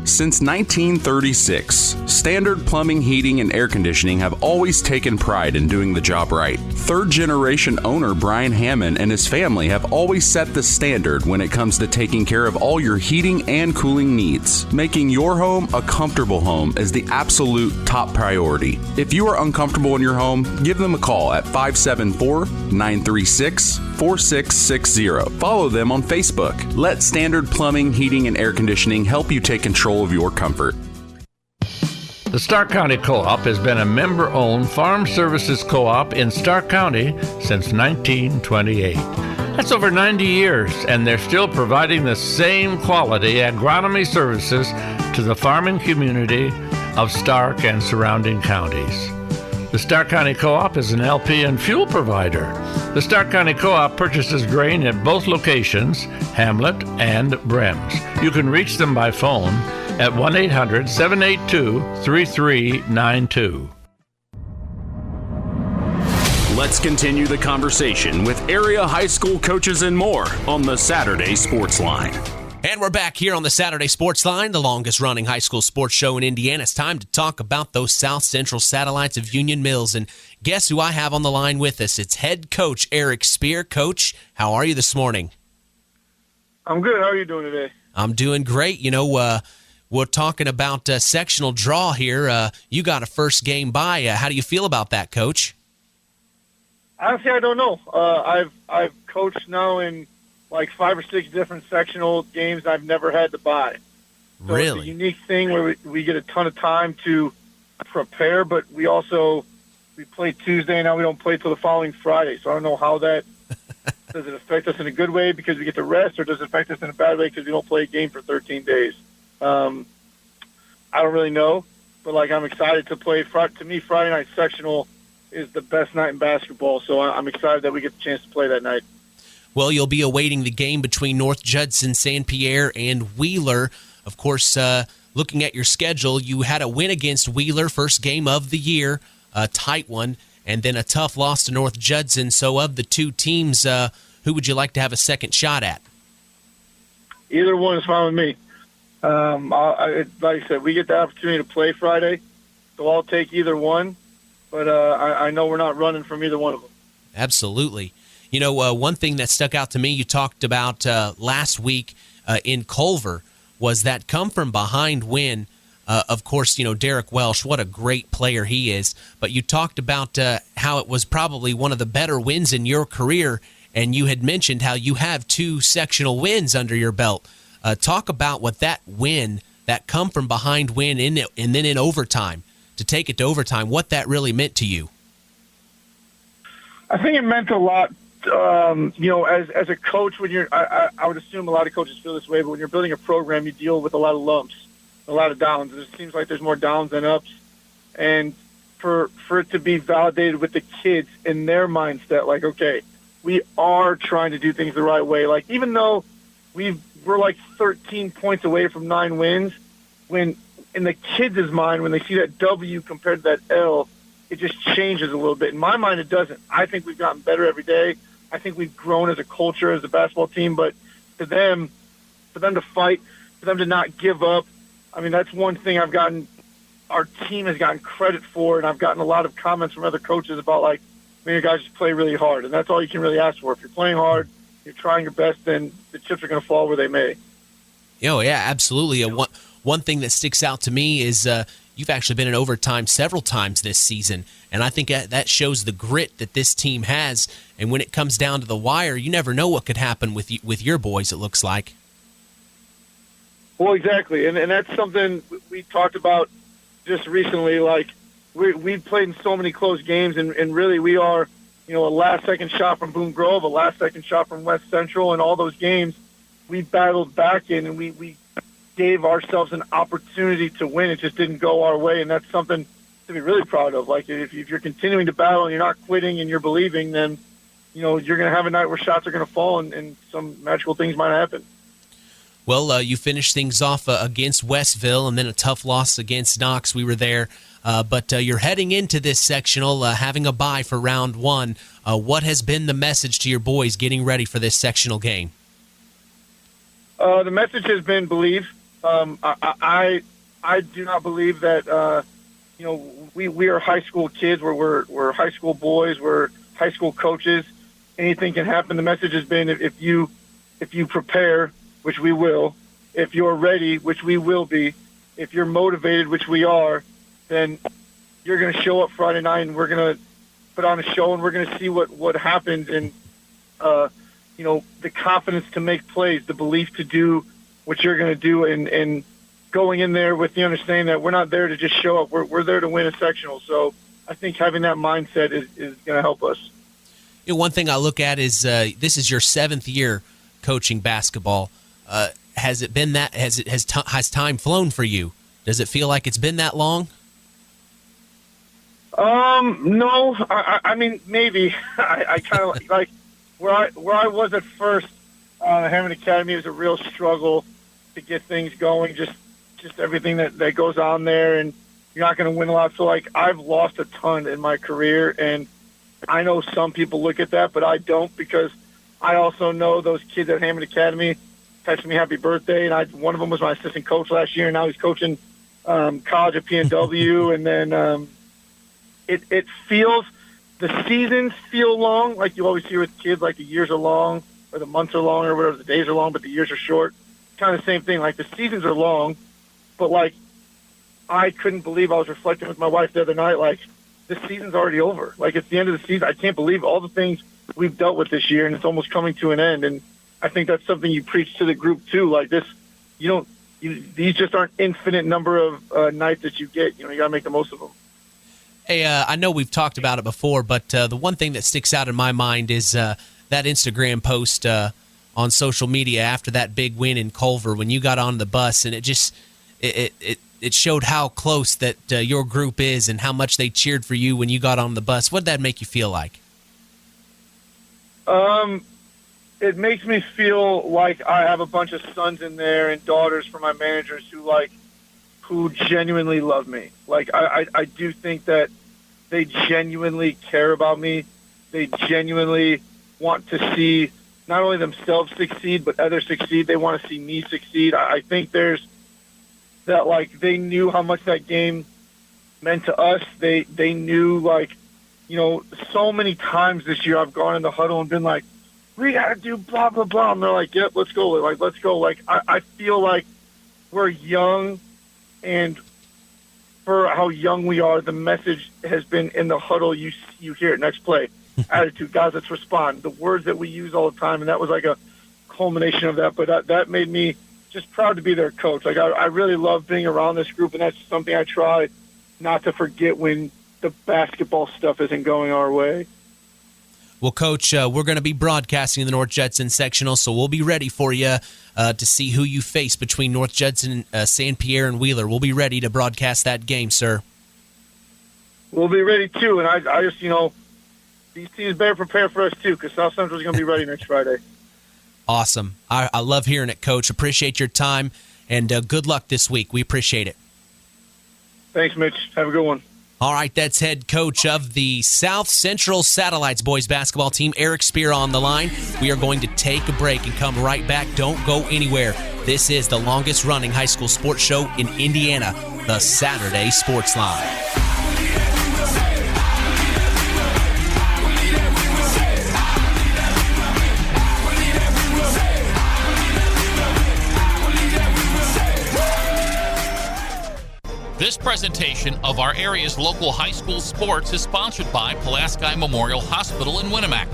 Since 1936, Standard Plumbing, Heating, and Air Conditioning have always taken pride in doing the job right. Third-generation owner Brian Hammond and his family have always set the standard when it comes to taking care of all your heating and cooling needs. Making your home a comfortable home is the absolute top priority. If you are uncomfortable in your home, give them a call at 574-936-4660. Follow them on Facebook. Let Standard Plumbing, Heating, and Air Conditioning help you take control of your comfort. The Stark County Co-op has been a member-owned farm services co-op in Stark County since 1928. That's over 90 years, and they're still providing the same quality agronomy services to the farming community of Stark and surrounding counties. The Stark County Co-op is an LP and fuel provider. The Stark County Co-op purchases grain at both locations, Hamlet and Brems. You can reach them by phone at 1-800-782-3392. Let's continue the conversation with area high school coaches and more on the Saturday Sports Line. And we're back here on the Saturday Sports Line, the longest running high school sports show in Indiana. It's time to talk about those South Central satellites of Union Mills. And guess who I have on the line with us? It's head coach Eric Speer. Coach, how are you this morning? I'm good. How are you doing today? I'm doing great. You know, we're talking about sectional draw here. You got a first game bye. How do you feel about that, Coach? Honestly, I don't know. I've coached now in like 5 or 6 different sectional games. I've never had to bye. So really? It's a unique thing where we get a ton of time to prepare, but we play Tuesday, and now we don't play till the following Friday. So I don't know how that does it affect us in a good way because we get to rest, or does it affect us in a bad way because we don't play a game for 13 days? I don't really know, but like I'm excited to play. To me, Friday night sectional is the best night in basketball, so I'm excited that we get the chance to play that night. Well, you'll be awaiting the game between North Judson-San Pierre and Wheeler. Of course, looking at your schedule, you had a win against Wheeler, first game of the year, a tight one, and then a tough loss to North Judson. So of the two teams, who would you like to have a second shot at? Either one is fine with me. Like I said, we get the opportunity to play Friday, so I'll take either one, but I know we're not running from either one of them. Absolutely. You know, one thing that stuck out to me, you talked about last week in Culver, was that come-from-behind win Of course, Derek Welsh, what a great player he is. But you talked about how it was probably one of the better wins in your career, and you had mentioned how you have 2 sectional wins under your belt. Talk about what that win, that come from behind win, and then in overtime, to take it to overtime, what that really meant to you. I think it meant a lot. As a coach, when you're, I would assume a lot of coaches feel this way, but when you're building a program, you deal with a lot of lumps, a lot of downs. It seems like there's more downs than ups. And for it to be validated with the kids in their mindset, like, okay, we are trying to do things the right way. Like, even though we're like 13 points away from 9 wins, when in the kids' mind, when they see that W compared to that L, it just changes a little bit. In my mind, it doesn't. I think we've gotten better every day. I think we've grown as a culture, as a basketball team. But for them to fight, for them to not give up, I mean, that's one thing our team has gotten credit for, and I've gotten a lot of comments from other coaches about, like, man, you guys just play really hard. And that's all you can really ask for. If you're playing hard, you're trying your best, then the chips are going to fall where they may. Oh, yeah, absolutely. One thing that sticks out to me is you've actually been in overtime several times this season, and I think that shows the grit that this team has. And when it comes down to the wire, you never know what could happen with your boys, it looks like. Well, exactly, and that's something we talked about just recently. Like, we've played in so many close games, and really we are, a last-second shot from Boone Grove, a last-second shot from West Central, and all those games we battled back in, and we gave ourselves an opportunity to win. It just didn't go our way, and that's something to be really proud of. Like, if you're continuing to battle and you're not quitting and you're believing, then you're going to have a night where shots are going to fall and some magical things might happen. Well, you finished things off against Westville and then a tough loss against Knox. We were there. But you're heading into this sectional, having a bye for round 1. What has been the message to your boys getting ready for this sectional game? The message has been believe. I do not believe that, we are high school kids. We're high school boys. We're high school coaches. Anything can happen. The message has been if you prepare, which we will, if you're ready, which we will be, if you're motivated, which we are, then you're going to show up Friday night and we're going to put on a show and we're going to see what happens. And, the confidence to make plays, the belief to do what you're going to do, and going in there with the understanding that we're not there to just show up. We're there to win a sectional. So I think having that mindset is going to help us. One thing I look at is this is your 7th year coaching basketball. Has it been that? Has time flown for you? Does it feel like it's been that long? No. I mean, maybe. I kind of like where I was at first. Hammond Academy was a real struggle to get things going. Just everything that goes on there, and you're not going to win a lot. So, like, I've lost a ton in my career, and I know some people look at that, but I don't, because I also know those kids at Hammond Academy texted me happy birthday, and one of them was my assistant coach last year, and now he's coaching college at PNW, and then it feels, the seasons feel long, like you always hear with kids, like the years are long, or the months are long, or whatever, the days are long, but the years are short. Kind of the same thing, like the seasons are long, but like I couldn't believe, I was reflecting with my wife the other night, like the season's already over. Like, it's the end of the season. I can't believe all the things we've dealt with this year, and it's almost coming to an end. And I think that's something you preach to the group too. Like this, these just aren't infinite number of nights that you get. You got to make the most of them. Hey, I know we've talked about it before, but the one thing that sticks out in my mind is that Instagram post on social media after that big win in Culver when you got on the bus, and it just it showed how close that your group is and how much they cheered for you when you got on the bus. What did that make you feel like? It makes me feel like I have a bunch of sons in there and daughters for my managers who genuinely love me. Like, I do think that they genuinely care about me. They genuinely want to see not only themselves succeed, but others succeed. They want to see me succeed. I think there's that, like, they knew how much that game meant to us. They knew, like, so many times this year I've gone in the huddle and been like, we got to do blah, blah, blah. And they're like, yep, let's go. Like, let's go. Like, I feel like we're young and for how young we are, the message has been in the huddle. You hear it, next play, attitude, guys, let's respond. The words that we use all the time, and that was like a culmination of that. But that made me just proud to be their coach. Like I really love being around this group, and that's something I try not to forget when the basketball stuff isn't going our way. Well, Coach, we're going to be broadcasting the North Judson sectional, so we'll be ready for you to see who you face between North Judson, San Pierre, and Wheeler. We'll be ready to broadcast that game, sir. We'll be ready, too, and I just, these teams better prepare for us, too, because South Central is going to be ready next Friday. Awesome. I love hearing it, Coach. Appreciate your time, and good luck this week. We appreciate it. Thanks, Mitch. Have a good one. All right, that's head coach of the South Central Satellites boys basketball team, Eric Speer, on the line. We are going to take a break and come right back. Don't go anywhere. This is the longest-running high school sports show in Indiana, the Saturday Sports Line. This presentation of our area's local high school sports is sponsored by Pulaski Memorial Hospital in Winamac.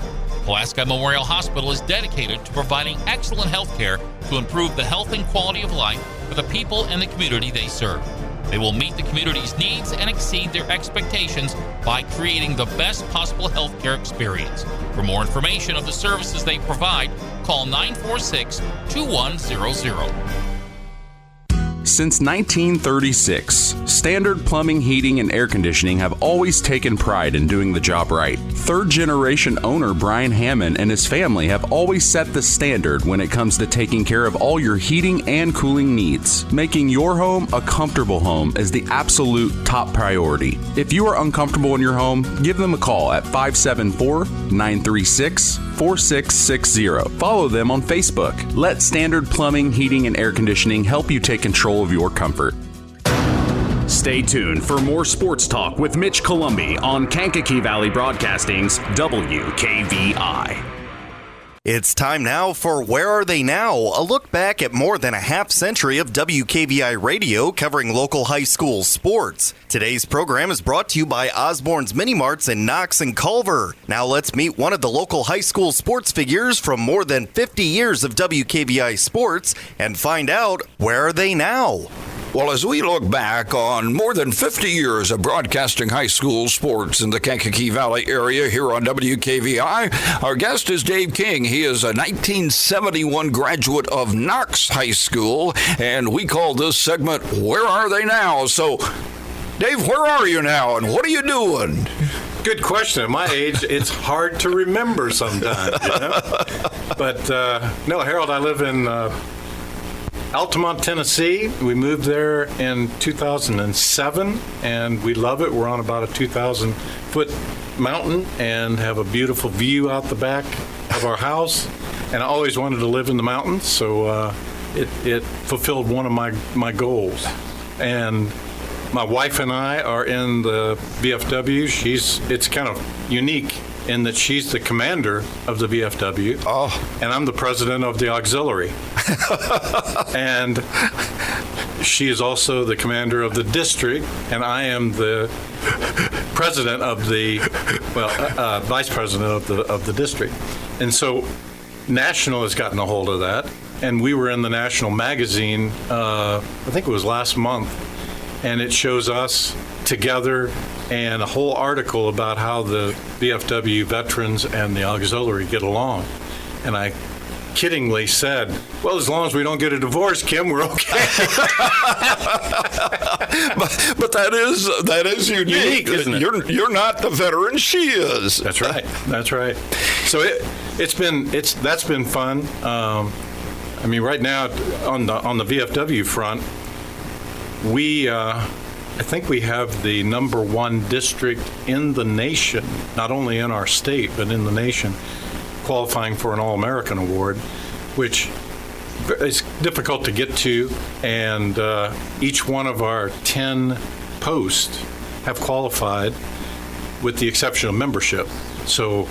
Pulaski Memorial Hospital is dedicated to providing excellent health care to improve the health and quality of life for the people and the community they serve. They will meet the community's needs and exceed their expectations by creating the best possible health care experience. For more information of the services they provide, call 946-2100. Since 1936, Standard Plumbing, Heating, and Air Conditioning have always taken pride in doing the job right. Third-generation owner Brian Hammond and his family have always set the standard when it comes to taking care of all your heating and cooling needs. Making your home a comfortable home is the absolute top priority. If you are uncomfortable in your home, give them a call at 574-936-4660. Follow them on Facebook. Let Standard Plumbing, Heating, and Air Conditioning help you take control of your comfort. Stay tuned for more sports talk with Mitch Columbi on Kankakee Valley Broadcasting's WKVI. It's time now for Where Are They Now? A look back at more than a half century of WKVI radio covering local high school sports. Today's program is brought to you by Osborne's Mini Marts in Knox and Culver. Now let's meet one of the local high school sports figures from more than 50 years of WKVI sports and find out where are they now? Well, as we look back on more than 50 years of broadcasting high school sports in the Kankakee Valley area here on WKVI, our guest is Dave King. He is a 1971 graduate of Knox High School, and we call this segment, Where Are They Now? So, Dave, where are you now, and what are you doing? Good question. At my age, it's hard to remember sometimes, you know? But, no, Harold, I live in Altamont, Tennessee. We moved there in 2007, and we love it. We're on about a 2,000-foot mountain and have a beautiful view out the back of our house. And I always wanted to live in the mountains, so it fulfilled one of my goals. And my wife and I are in the VFW. It's kind of unique in that she's the commander of the VFW, and I'm the president of the auxiliary. And she is also the commander of the district, and I am the president of the, vice president of the district. And so National has gotten a hold of that, and we were in the National magazine, I think it was last month, and it shows us together and a whole article about how the VFW veterans and the auxiliary get along. And I kiddingly said, well, as long as we don't get a divorce, Kim, we're okay. but that is unique, isn't it? You're not the veteran, she is. That's right. So that's been fun. I mean, right now on the VFW front, I think we have the #1 district in the nation, not only in our state, but in the nation, qualifying for an All-American award, which is difficult to get to. And each one of our 10 posts have qualified with the exception of membership. So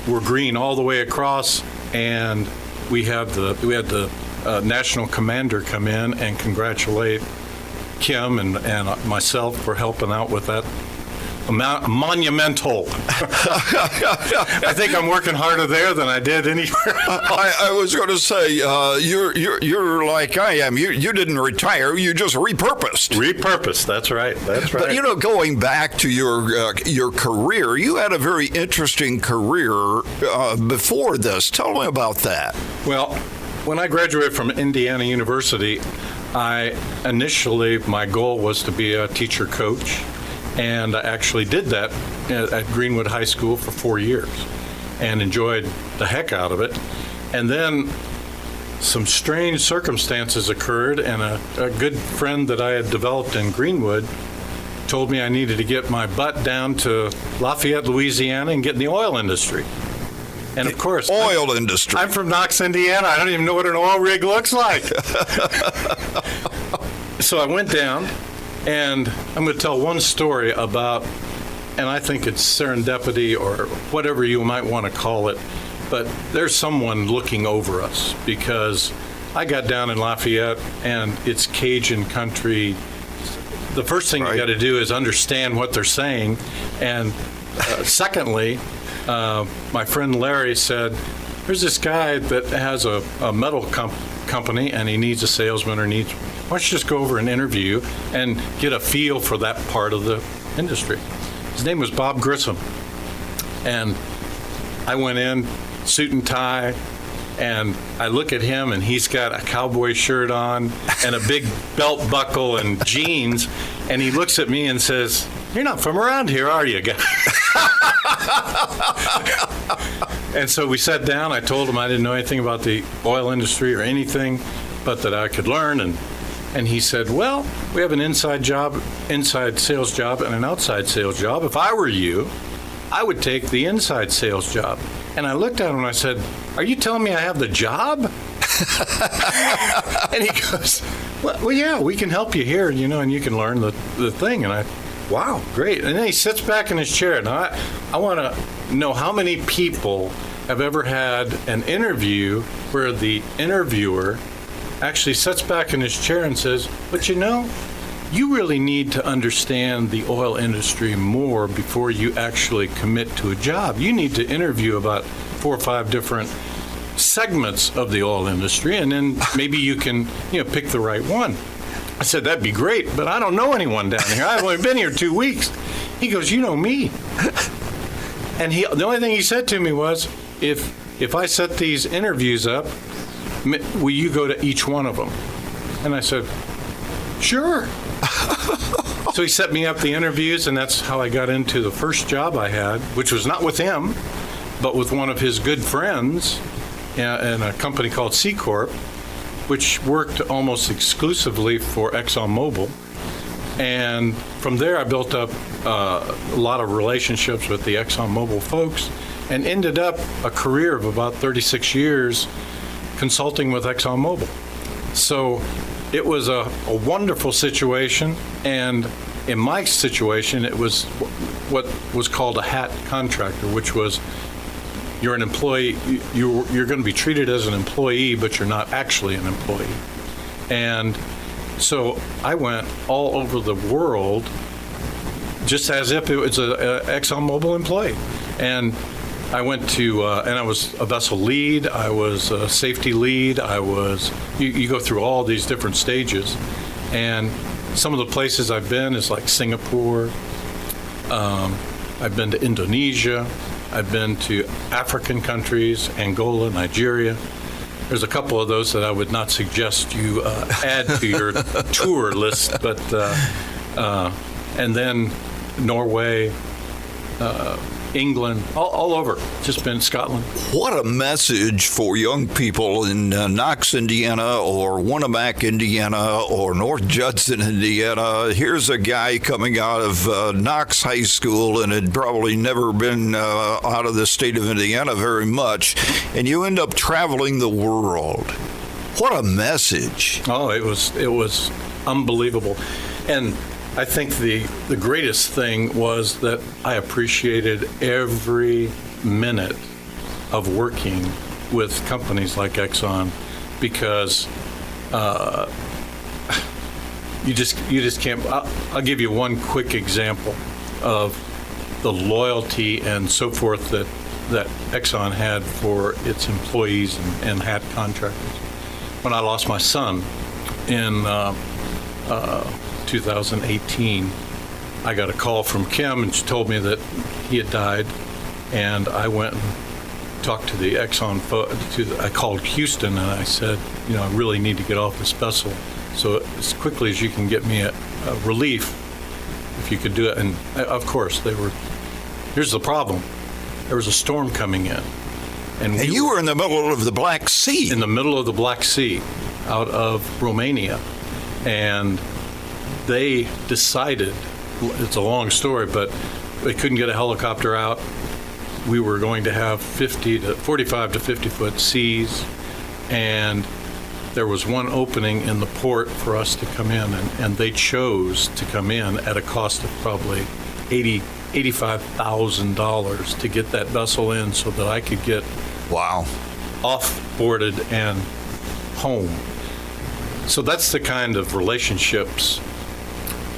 we're green all the way across, and we had the national commander come in and congratulate Kim and myself for helping out with that monumental. I think I'm working harder there than I did anywhere. I was going to say, you're like I am. You didn't retire. You just repurposed. Repurposed. That's right. That's right. But going back to your career, you had a very interesting career before this. Tell me about that. Well, when I graduated from Indiana University, my goal was to be a teacher coach. And I actually did that at Greenwood High School for 4 years and enjoyed the heck out of it. And then some strange circumstances occurred, and a good friend that I had developed in Greenwood told me I needed to get my butt down to Lafayette, Louisiana, and get in the oil industry. And of course, industry. I'm from Knox, Indiana. I don't even know what an oil rig looks like. So I went down. And I'm going to tell one story about, and I think it's serendipity or whatever you might want to call it, but there's someone looking over us, because I got down in Lafayette and it's Cajun country. The first thing you got to do is understand what they're saying. And secondly, my friend Larry said, there's this guy that has a metal company and he needs a salesman why don't you just go over and interview and get a feel for that part of the industry. His name was Bob Grissom. And I went in, suit and tie, and I look at him, and he's got a cowboy shirt on and a big belt buckle and jeans, and he looks at me and says, "You're not from around here, are you, guy?" And so we sat down. I told him I didn't know anything about the oil industry or anything, but that I could learn. And he said, well, we have an inside sales job and an outside sales job. If I were you, I would take the inside sales job. And I looked at him and I said, are you telling me I have the job? And he goes, well, yeah, we can help you here, and you can learn the thing. And wow, great. And then he sits back in his chair. Now, I want to know how many people have ever had an interview where the interviewer actually sits back in his chair and says, but you really need to understand the oil industry more before you actually commit to a job. You need to interview about 4 or 5 different segments of the oil industry, and then maybe you can pick the right one. I said, that'd be great, but I don't know anyone down here. I've only been here 2 weeks. He goes, you know me. And the only thing he said to me was, if I set these interviews up, will you go to each one of them? And I said, sure. So he set me up the interviews, and that's how I got into the first job I had, which was not with him, but with one of his good friends in a company called C Corp, which worked almost exclusively for ExxonMobil. And from there, I built up a lot of relationships with the ExxonMobil folks and ended up a career of about 36 years consulting with ExxonMobil. So it was a wonderful situation, and in my situation, it was what was called a hat contractor, which was you're an employee, you're going to be treated as an employee, but you're not actually an employee. And so I went all over the world just as if it was an ExxonMobil employee. And I went to, and I was a vessel lead, I was a safety lead, you go through all these different stages. And some of the places I've been is like Singapore, I've been to Indonesia, I've been to African countries, Angola, Nigeria. There's a couple of those that I would not suggest you add to your tour list, but, and then Norway, England, all over, just been Scotland. What a message for young people in Knox, Indiana, or Winamac, Indiana, or North Judson, Indiana. Here's a guy coming out of Knox High School and had probably never been out of the state of Indiana very much, and you end up traveling the world. What a message. Oh, it was unbelievable. And I think the greatest thing was that I appreciated every minute of working with companies like Exxon, because you just can't. I'll give you one quick example of the loyalty and so forth that Exxon had for its employees and had contractors. When I lost my son in 2018, I got a call from Kim, and she told me that he had died, and I went and talked to the Exxon. I called Houston, and I said, I really need to get off this vessel. So as quickly as you can get me a relief, if you could do it. And of course, here's the problem. There was a storm coming in. And you were in the middle of the Black Sea. In the middle of the Black Sea, out of Romania. And they decided, it's a long story, but they couldn't get a helicopter out. We were going to have 45 to 50 foot seas, and there was one opening in the port for us to come in, and they chose to come in at a cost of probably $85,000 to get that vessel in so that I could get off-boarded and home. So that's the kind of relationships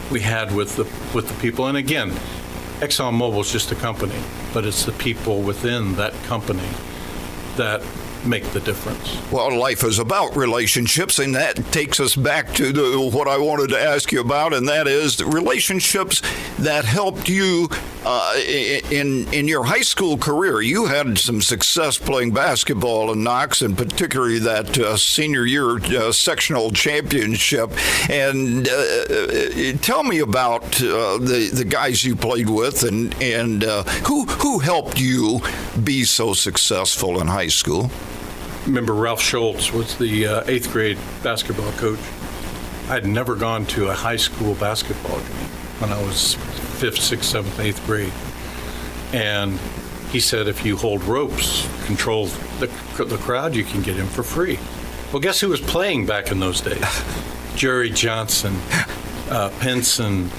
we had with the people. And again, ExxonMobil is just a company, but it's the people within that company that make the difference. Well, life is about relationships, and that takes us back to what I wanted to ask you about, and that is the relationships that helped you in your high school career. You had some success playing basketball in Knox, and particularly that senior year sectional championship. And tell me about the guys you played with, and who helped you be so successful in high school. Remember, Ralph Schultz was the 8th grade basketball coach. I had never gone to a high school basketball game when I was 5th, 6th, 7th, 8th grade. And he said, if you hold ropes, control the crowd, you can get in for free. Well, guess who was playing back in those days? Jerry Johnson, Pinson,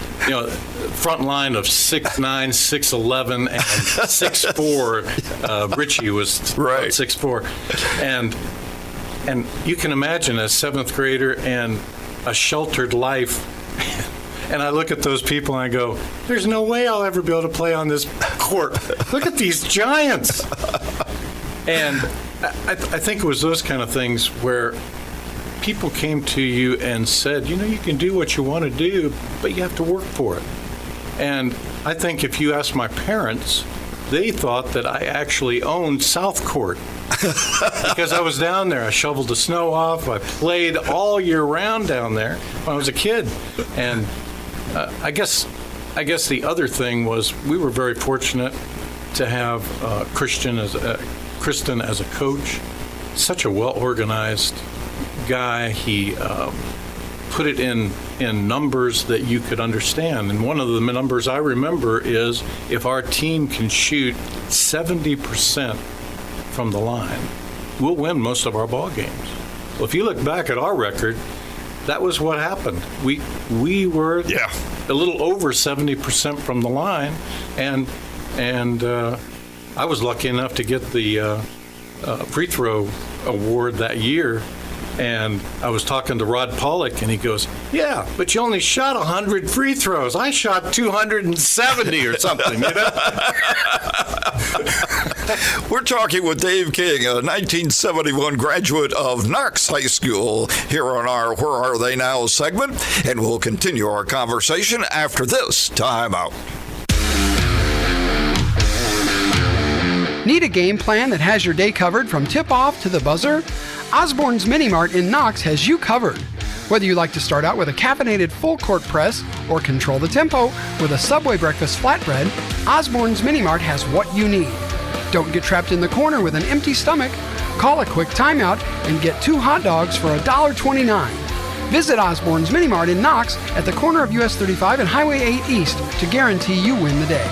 front line of 6'9", 6'11", and 6'4". Richie was 6'4", and you can imagine a 7th grader and a sheltered life. And I look at those people and I go, "There's no way I'll ever be able to play on this court. Look at these giants." And I think it was those kind of things where people came to you and said, you can do what you want to do, but you have to work for it. And I think if you ask my parents, they thought that I actually owned South Court because I was down there. I shoveled the snow off. I played all year round down there when I was a kid. And I guess the other thing was we were very fortunate to have Kristen as a coach. Such a well-organized guy. He put it in numbers that you could understand. And one of the numbers I remember is if our team can shoot 70% from the line, we'll win most of our ball games. Well, if you look back at our record, that was what happened. We were a little over 70% from the line, and I was lucky enough to get the free throw award that year. And I was talking to Rod Pollock, and he goes, "Yeah, but you only shot 100 free throws. I shot 270 or something, We're talking with Dave King, a 1971 graduate of Knox High School, here on our Where Are They Now segment, and we'll continue our conversation after this timeout. Need a game plan that has your day covered from tip-off to the buzzer? Osborne's Mini Mart in Knox has you covered. Whether you like to start out with a caffeinated full-court press or control the tempo with a Subway breakfast flatbread, Osborne's Mini Mart has what you need. Don't get trapped in the corner with an empty stomach. Call a quick timeout and get 2 hot dogs for $1.29. Visit Osborne's Mini Mart in Knox at the corner of US 35 and Highway 8 East to guarantee you win the day.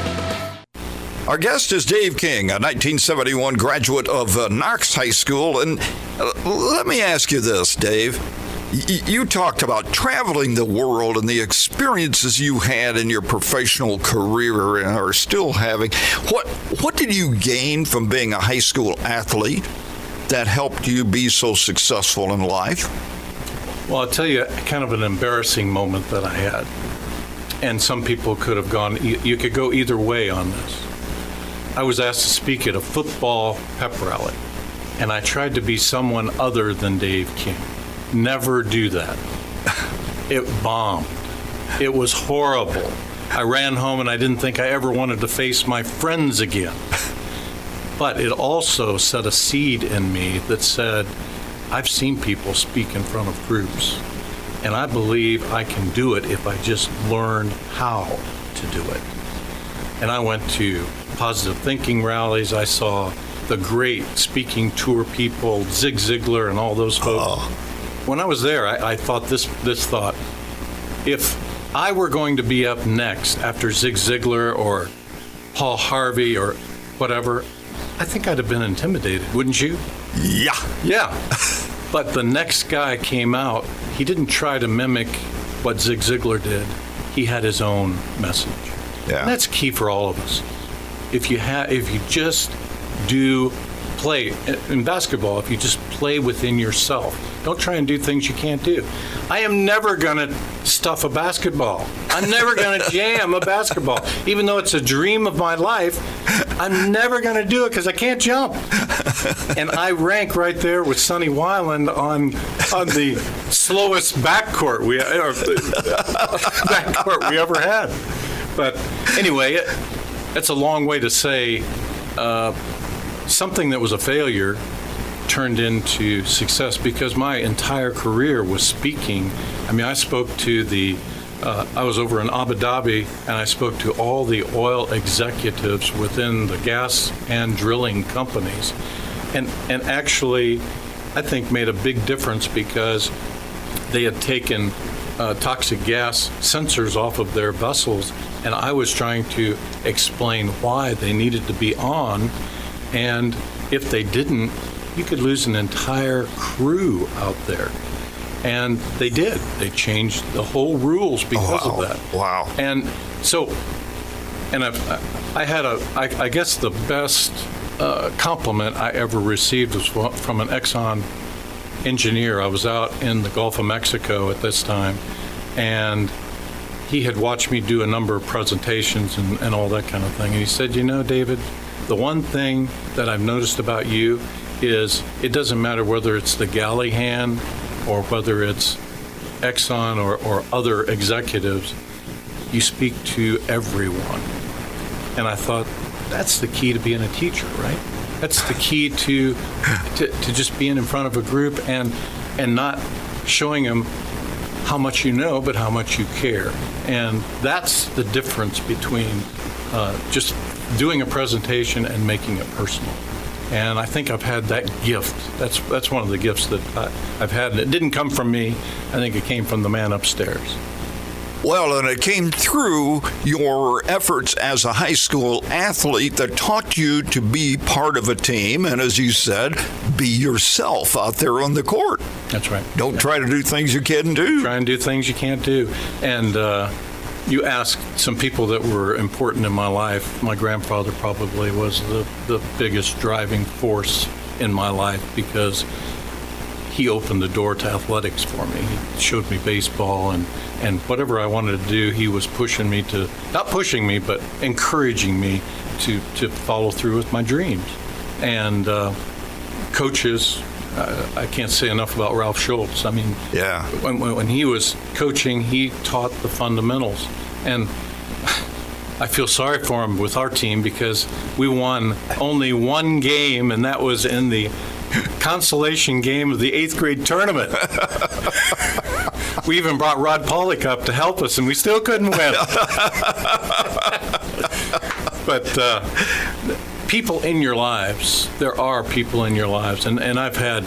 Our guest is Dave King, a 1971 graduate of Knox High School. And let me ask you this, Dave. You talked about traveling the world and the experiences you had in your professional career and are still having. What did you gain from being a high school athlete that helped you be so successful in life? Well, I'll tell you kind of an embarrassing moment that I had. And some people could have gone, you could go either way on this. I was asked to speak at a football pep rally, and I tried to be someone other than Dave King. Never do that. It bombed. It was horrible. I ran home and I didn't think I ever wanted to face my friends again. But it also set a seed in me that said, I've seen people speak in front of groups, and I believe I can do it if I just learn how to do it. And I went to positive thinking rallies. I saw the great speaking tour people, Zig Ziglar and all those folks. When I was there, I thought this thought, if I were going to be up next after Zig Ziglar or Paul Harvey or whatever, I think I'd have been intimidated, wouldn't you? Yeah. Yeah. But the next guy came out, he didn't try to mimic what Zig Ziglar did. He had his own message. Yeah. And that's key for all of us. If you just do play in basketball, if you just play within yourself, don't try and do things you can't do. I am never going to stuff a basketball. I'm never going to jam a basketball. Even though it's a dream of my life, I'm never going to do it because I can't jump. And I rank right there with Sonny Weiland on the slowest backcourt we ever had. But anyway, it's a long way to say something that was a failure turned into success because my entire career was speaking. I mean, I spoke to I was over in Abu Dhabi and I spoke to all the oil executives within the gas and drilling companies. And actually, I think made a big difference because they had taken toxic gas sensors off of their vessels, and I was trying to explain why they needed to be on, and if they didn't, you could lose an entire crew out there. And they did. They changed the whole rules because of that. Wow. And so, and I guess the best compliment I ever received was from an Exxon engineer. I was out in the Gulf of Mexico at this time, and he had watched me do a number of presentations and all that kind of thing. And he said, you know, David, the one thing that I've noticed about you is it doesn't matter whether it's the galley hand or whether it's Exxon or other executives, you speak to everyone. And I thought, that's the key to being a teacher, right? That's the key to just being in front of a group and not showing them how much you know, but how much you care. And that's the difference between just doing a presentation and making it personal. And I think I've had that gift. That's one of the gifts that I've had. And it didn't come from me. I think it came from the man upstairs. Well, and it came through your efforts as a high school athlete that taught you to be part of a team, and as you said, be yourself out there on the court. That's right. Don't try to do things you can't do. Try and do things you can't do. And you asked some people that were important in my life. My grandfather probably was the biggest driving force in my life because he opened the door to athletics for me. He showed me baseball and whatever I wanted to do, he was pushing me to, not pushing me, but encouraging me to follow through with my dreams. And coaches, I can't say enough about Ralph Schultz. I mean, yeah. When he was coaching, he taught the fundamentals. And I feel sorry for him with our team because we won only one game, and that was in the consolation game of the 8th grade tournament. We even brought Rod Pollock up to help us, and we still couldn't win. But people in your lives, there are people in your lives, and I've had,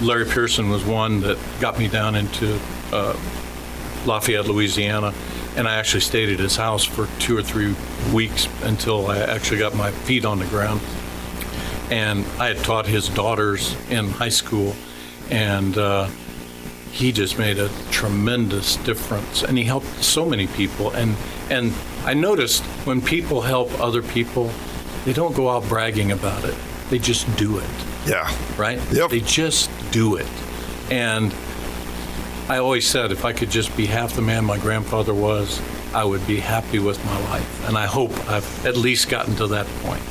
Larry Pearson was one that got me down into Lafayette, Louisiana, and I actually stayed at his house for 2 or 3 weeks until I actually got my feet on the ground. And I had taught his daughters in high school, and he just made a tremendous difference. And he helped so many people. And I noticed when people help other people, they don't go out bragging about it. They just do it. Yeah. Right? Yep. They just do it. And I always said if I could just be half the man my grandfather was, I would be happy with my life. And I hope I've at least gotten to that point.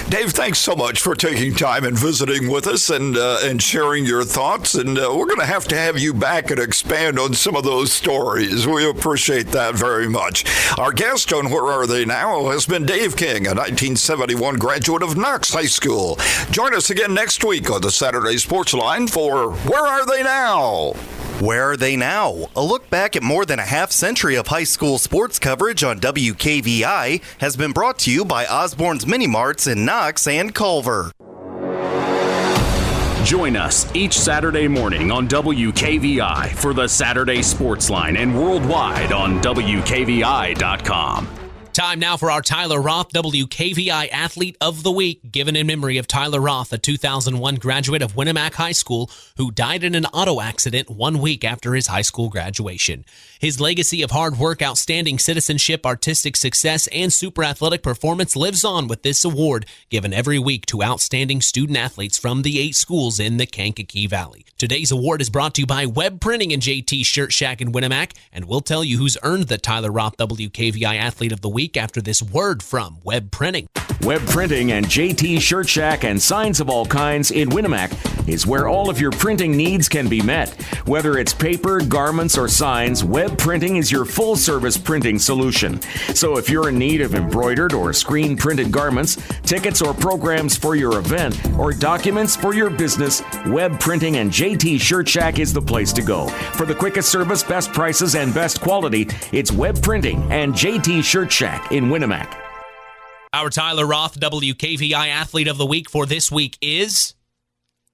Dave, thanks so much for taking time and visiting with us and sharing your thoughts. And we're going to have you back and expand on some of those stories. We appreciate that very much. Our guest on Where Are They Now has been Dave King, a 1971 graduate of Knox High School. Join us again next week on the Saturday Sports Line for Where Are They Now? Where Are They Now? A look back at more than a half century of high school sports coverage on WKVI has been brought to you by Osborne's Mini Marts in Knox and Culver. Join us each Saturday morning on WKVI for the Saturday Sports Line and worldwide on WKVI.com. Time now for our Tyler Roth WKVI Athlete of the Week, given in memory of Tyler Roth, a 2001 graduate of Winamac High School who died in an auto accident 1 week after his high school graduation. His legacy of hard work, outstanding citizenship, artistic success, and super athletic performance lives on with this award given every week to outstanding student athletes from the 8 schools in the Kankakee Valley. Today's award is brought to you by Web Printing and JT Shirt Shack in Winamac, and we'll tell you who's earned the Tyler Roth WKVI Athlete of the Week after this word from Web Printing. Web Printing and JT Shirt Shack and signs of all kinds in Winamac is where all of your printing needs can be met. Whether it's paper, garments, or signs, Web Printing is your full-service printing solution. So if you're in need of embroidered or screen-printed garments, tickets or programs for your event, or documents for your business, Web Printing and JT Shirt Shack is the place to go. For the quickest service, best prices, and best quality, it's Web Printing and JT Shirt Shack in Winamac. Our Tyler Roth WKVI Athlete of the Week for this week is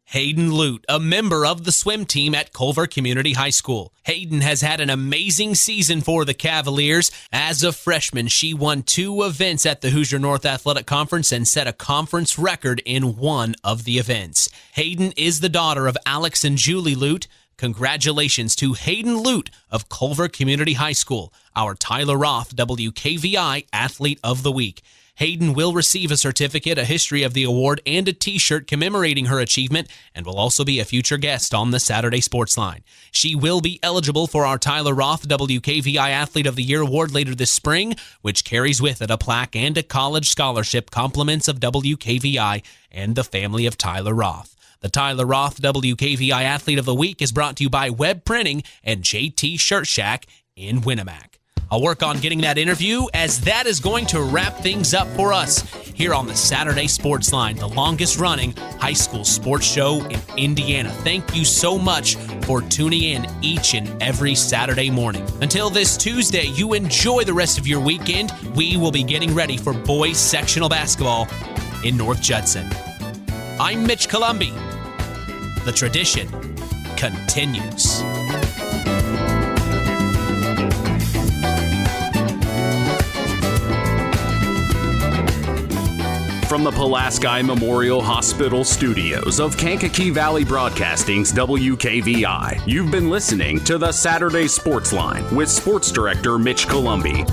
Hayden Lute, a member of the swim team at Culver Community High School. Hayden has had an amazing season for the Cavaliers. As a freshman, she won 2 events at the Hoosier North Athletic Conference and set a conference record in one of the events. Hayden is the daughter of Alex and Julie Lute. Congratulations to Hayden Lute of Culver Community High School, our Tyler Roth WKVI Athlete of the Week. Hayden will receive a certificate, a history of the award, and a t-shirt commemorating her achievement, and will also be a future guest on the Saturday Sports Line. She will be eligible for our Tyler Roth WKVI Athlete of the Year award later this spring, which carries with it a plaque and a college scholarship, compliments of WKVI and the family of Tyler Roth. The Tyler Roth WKVI Athlete of the Week is brought to you by Web Printing and JT Shirt Shack in Winamac. I'll work on getting that interview, as that is going to wrap things up for us here on the Saturday Sports Line, the longest running high school sports show in Indiana. Thank you so much for tuning in each and every Saturday morning. Until this Tuesday, you enjoy the rest of your weekend. We will be getting ready for boys sectional basketball in North Judson. I'm Mitch Columby. The tradition continues. From the Pulaski Memorial Hospital studios of Kankakee Valley Broadcasting's WKVI, you've been listening to the Saturday Sports Line with Sports Director Mitch Columby.